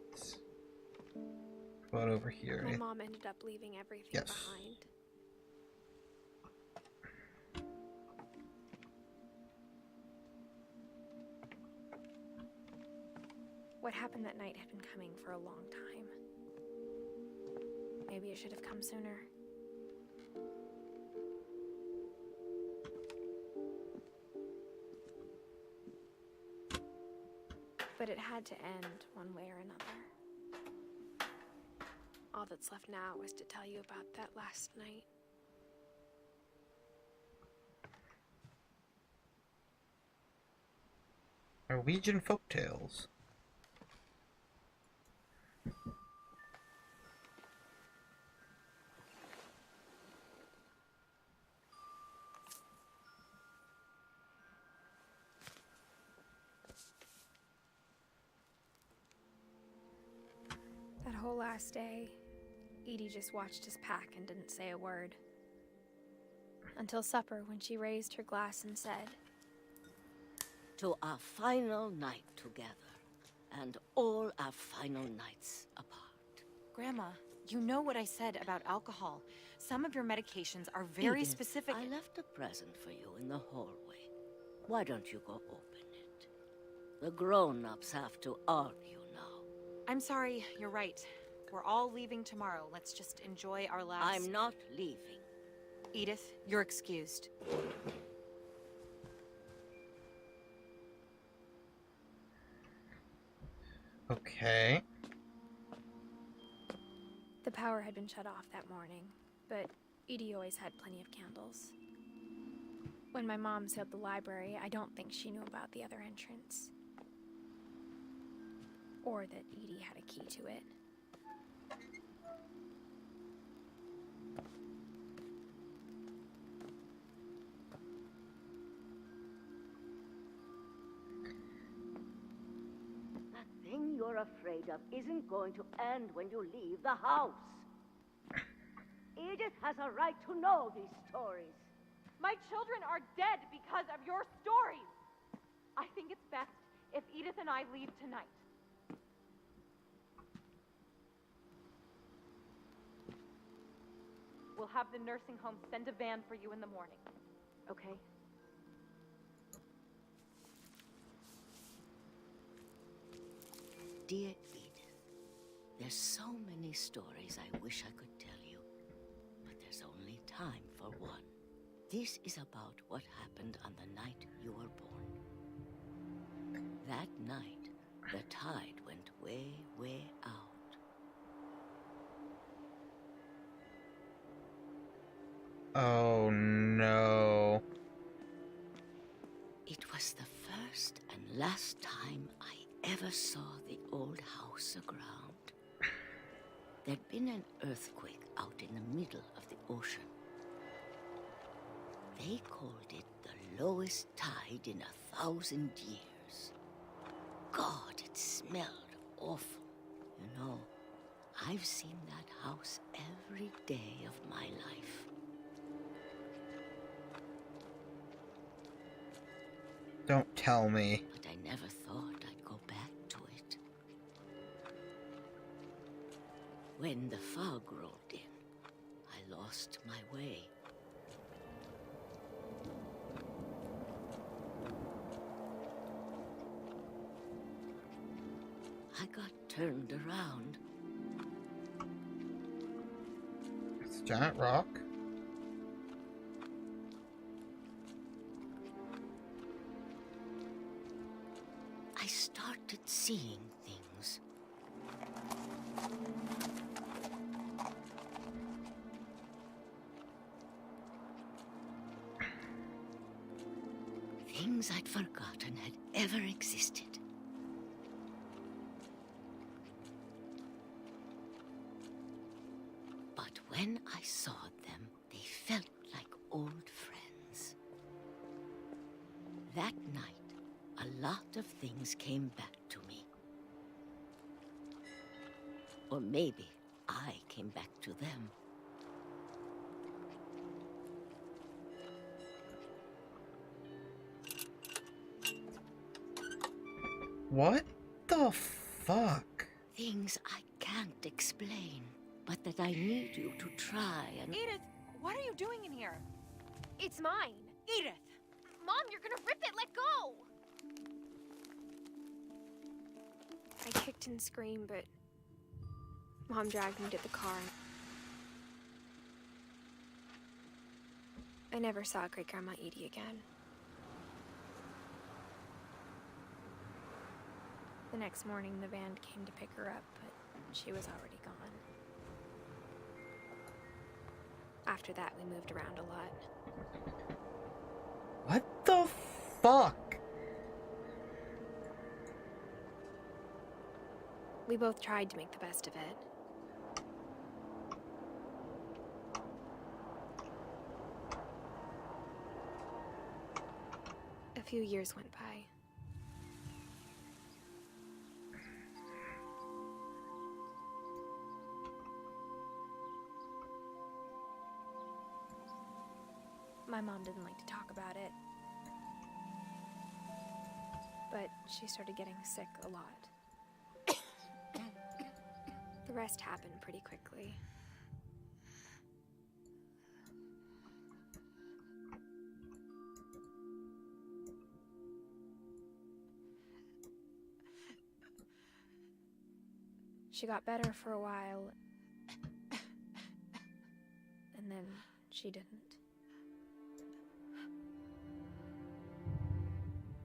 What about over here? My mom ended up leaving everything behind. What happened that night had been coming for a long time. Maybe it should have come sooner. But it had to end one way or another. All that's left now is to tell you about that last night. Norwegian folktales. That whole last day, Edie just watched us pack and didn't say a word. Until supper, when she raised her glass and said, "To our final night together, and all our final nights apart." Grandma, you know what I said about alcohol. Some of your medications are very Edith, specific. I left a present for you in the hallway. Why don't you go open it? The grown-ups have to argue now. I'm sorry, you're right. We're all leaving tomorrow. Let's just enjoy our last... I'm not leaving. Edith, you're excused. Okay. the power had been shut off that morning, but Edie always had plenty of candles. When my mom sealed the library, I don't think she knew about the other entrance. Or that Edie had a key to it. That thing you're afraid of isn't going to end when you leave the house. Edith has a right to know these stories. My children are dead because of your stories. I think it's best if Edith and I leave tonight. We'll have the nursing home send a van for you in the morning, okay? Dear Edith, there's so many stories I wish I could tell you, but there's only time for one. This is about what happened on the night you were born. That night, the tide went way, way out. Oh no. last time I ever saw the old house aground. There'd been an earthquake out in the middle of the ocean. They called it the lowest tide in 1,000 years. God, it smelled awful. You know, I've seen that house every day of my life. Don't tell me. But I never thought I'd go back to it. When the fog rolled in, I lost my way. I got turned around. It's a giant rock. I started seeing things. Things I'd forgotten had ever existed. But when I saw them, they felt like old friends. That night, a lot of things came back to me. Or maybe I came back to them. What the fuck? Things I can't explain, but that I need you to try and... Edith, what are you doing in here? It's mine. Edith! Mom, you're gonna rip it. Let go! I kicked and screamed, but Mom dragged me to the car. I never saw Great-Grandma Edie again. The next morning, the van came to pick her up, but she was already gone. After that, we moved around a lot. What the fuck? We both tried to make the best of it. A few years went by. My mom didn't like to talk about it, but she started getting sick a lot. The rest happened pretty quickly. She got better for a while, and then she didn't.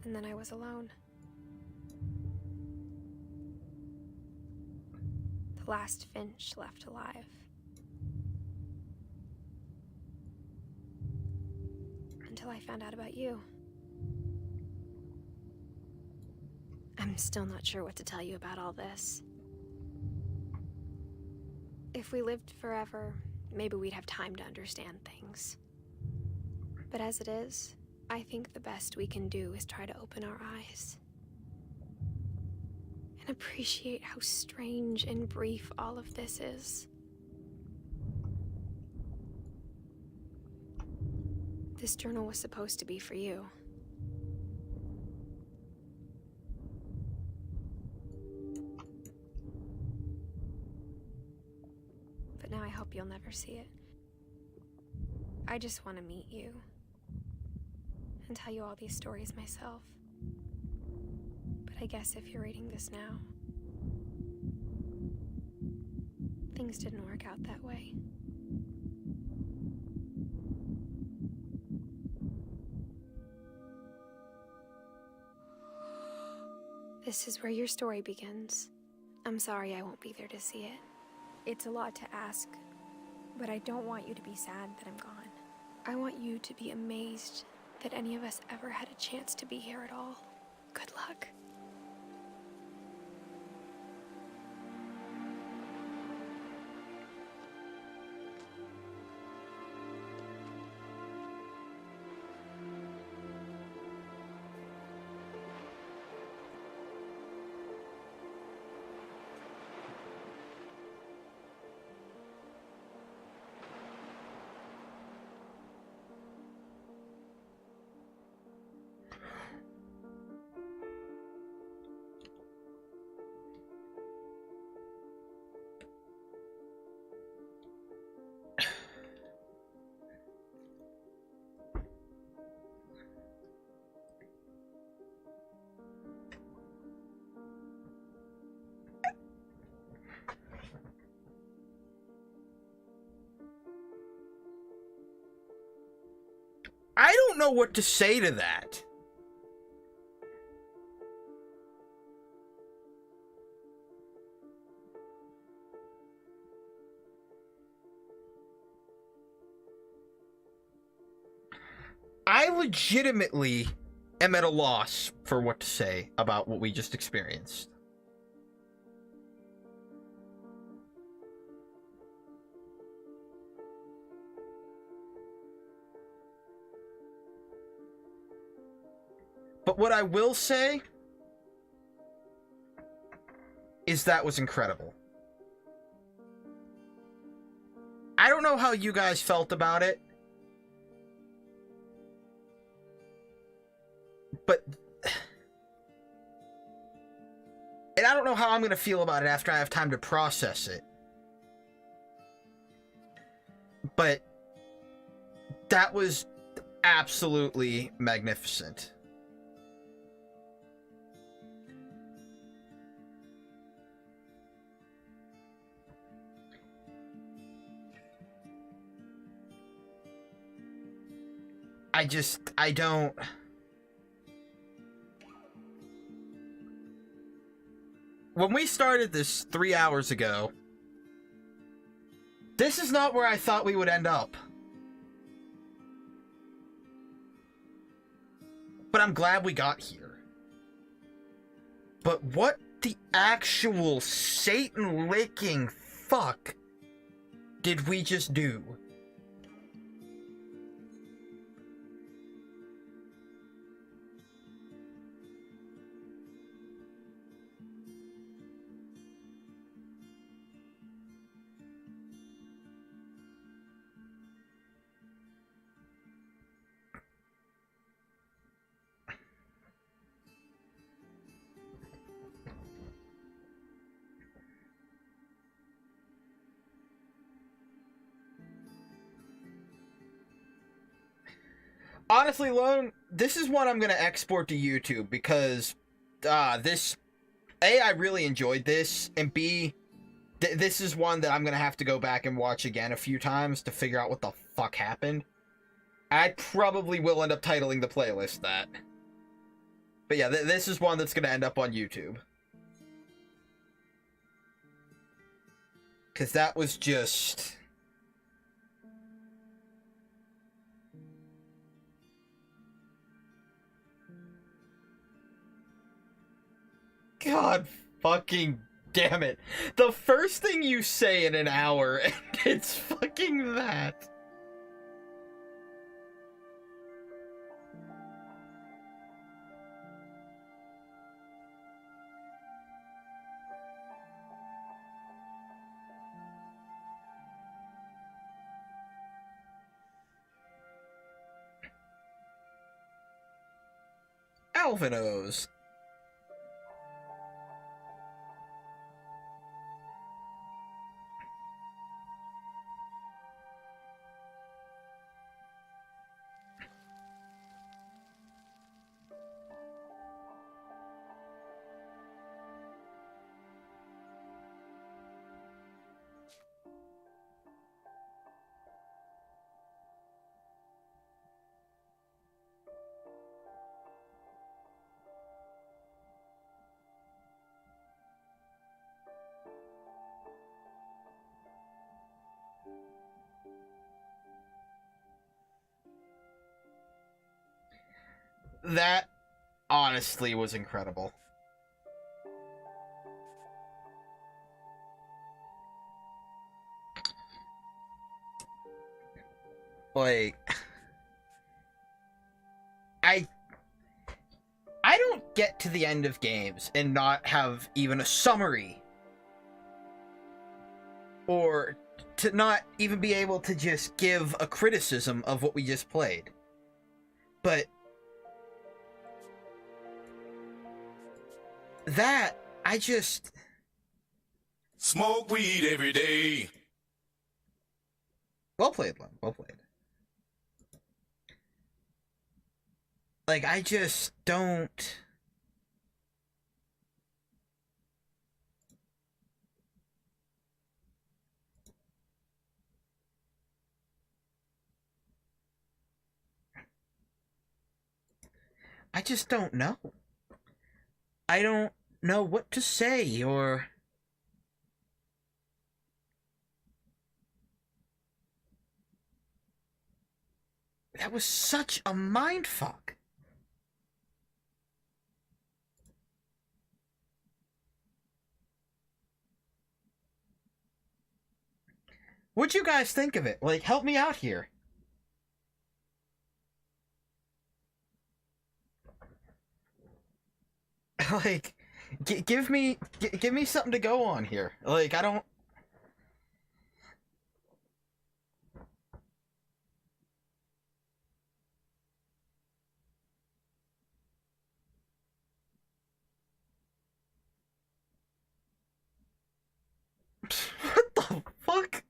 And then I was alone. The last Finch left alive. Until I found out about you. I'm still not sure what to tell you about all this. If we lived forever, maybe we'd have time to understand things. But as it is, I think the best we can do is try to open our eyes and appreciate how strange and brief all of this is. This journal was supposed to be for you. But now I hope you'll never see it. I just want to meet you and tell you all these stories myself. But I guess if you're reading this now, things didn't work out that way. This is where your story begins. I'm sorry I won't be there to see it. It's a lot to ask, but I don't want you to be sad that I'm gone. I want you to be amazed that any of us ever had a chance to be here at all. Good luck. I don't know what to say to that. I legitimately am at a loss for what to say about what we just experienced. But what I will say is that was incredible. I don't know how you guys felt about it, but... And I don't know how I'm going to feel about it after I have time to process it. But that was absolutely magnificent. I don't... When we started this 3 hours ago, this is not where I thought we would end up. But I'm glad we got here. But what the actual Satan-licking fuck did we just do? Honestly, Lone, this is one I'm going to export to YouTube because, this, A, I really enjoyed this, and B, this is one that I'm going to have to go back and watch again a few times to figure out what the fuck happened. I probably will end up titling the playlist that. But yeah, this is one that's going to end up on YouTube. Because that was just... God fucking damn it. The first thing you say in an hour, and it's fucking that. Alvinos. That honestly was incredible. Like, I don't get to the end of games and not have even a summary, or to not even be able to just give a criticism of what we just played. But that, I just... Smoke weed every day. Well played, Lem. Well played. Like, I just don't... I just don't know. I don't know what to say, or... That was such a mindfuck. What'd you guys think of it? Like, help me out here. Like, give me something to go on here. Like, I don't... What the fuck?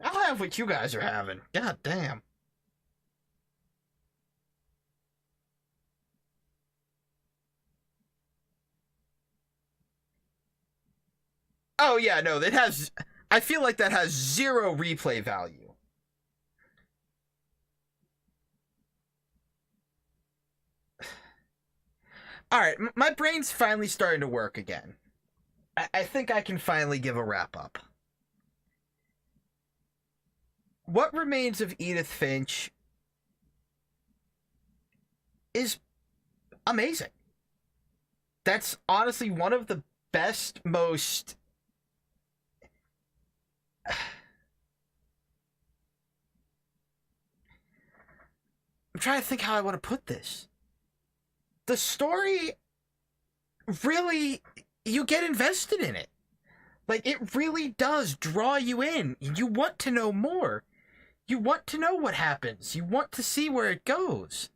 I'll have what you guys are having. God damn. Oh yeah, no, that has... I feel like that has zero replay value. Alright, my brain's finally starting to work again. I think I can finally give a wrap-up. What Remains of Edith Finch is amazing. That's honestly one of the best, most... I'm trying to think how I want to put this. The story really... You get invested in it. Like, it really does draw you in. You want to know more. You want to know what happens. You want to see where it goes.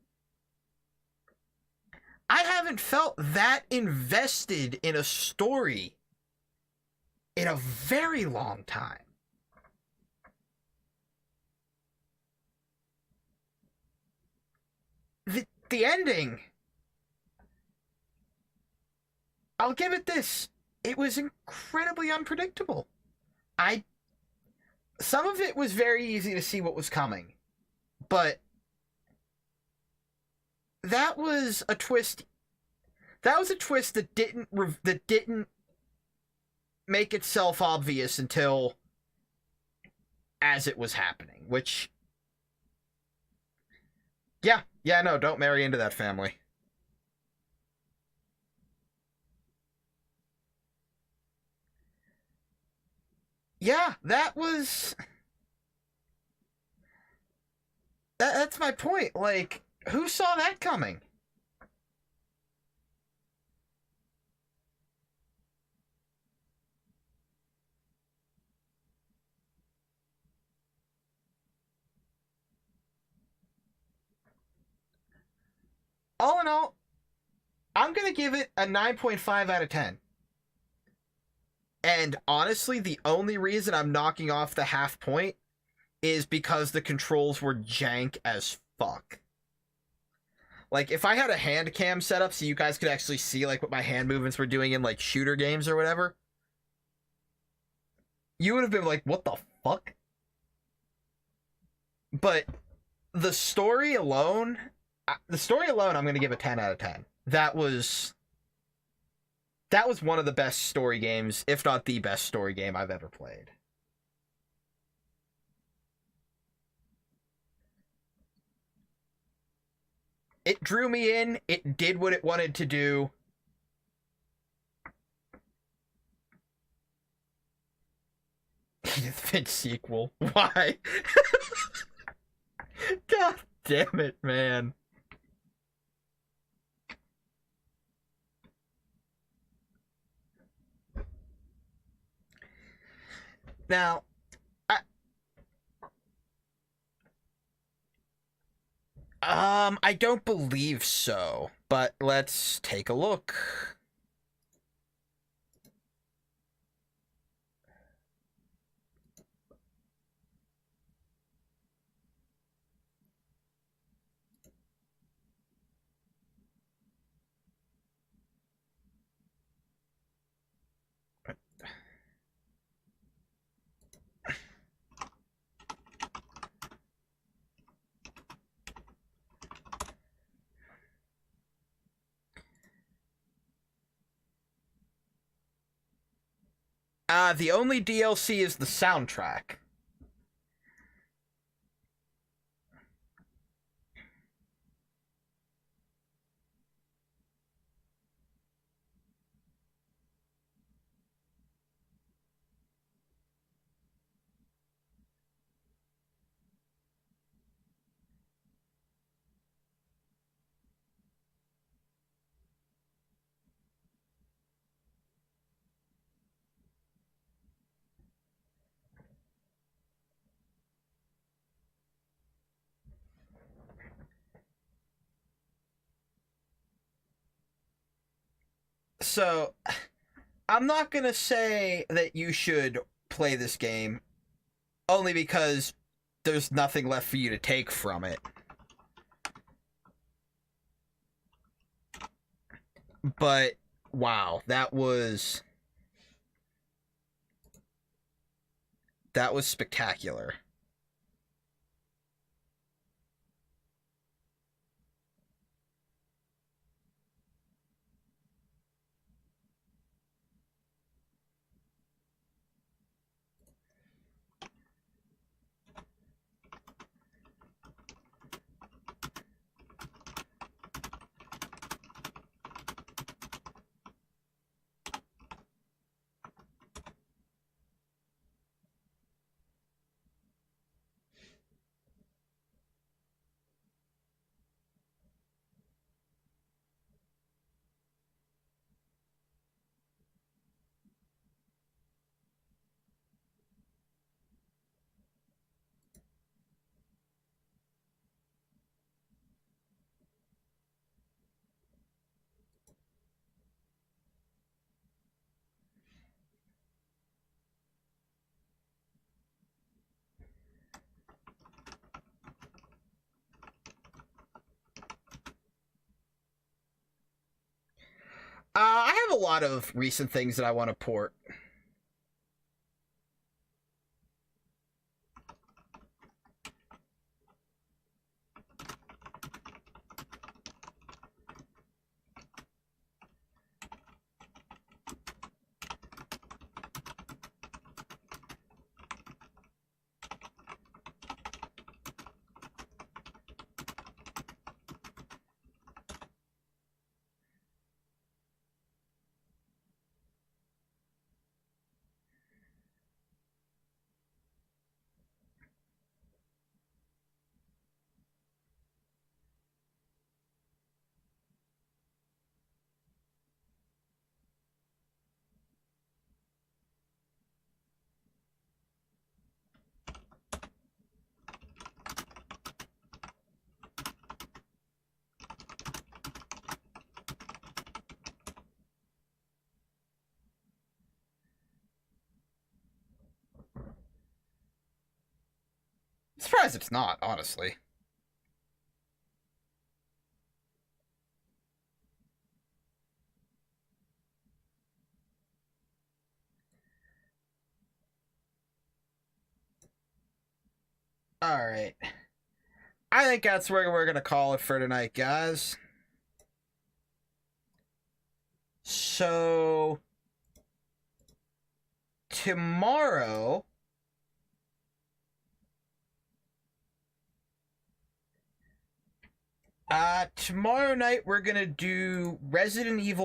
I haven't felt that invested in a story in a very long time. The ending... I'll give it this. It was incredibly unpredictable. Some of it was very easy to see what was coming. But that was a twist. That was a twist that didn't make itself obvious until as it was happening, which... Yeah, no, don't marry into that family. Yeah, that was... That's my point. Like, who saw that coming? All in all, I'm going to give it a 9.5 out of 10. And honestly, the only reason I'm knocking off the half point is because the controls were jank as fuck. Like, if I had a hand cam set up so you guys could actually see, like, what my hand movements were doing in, like, shooter games or whatever, you would have been like, what the fuck? But the story alone, I'm going to give a 10 out of 10. That was one of the best story games, if not the best story game I've ever played. It drew me in. It did what it wanted to do. Edith Finch sequel. Why? God damn it, man. Now, I don't believe so, but let's take a look. The only DLC is the soundtrack. So, I'm not gonna say that you should play this game, only because there's nothing left for you to take from it. But, wow, that was spectacular. I have a lot of recent things that I want to port. I'm surprised it's not, honestly. Alright. I think that's where we're gonna call it for tonight, guys. So, tomorrow, Tomorrow night we're gonna do Resident Evil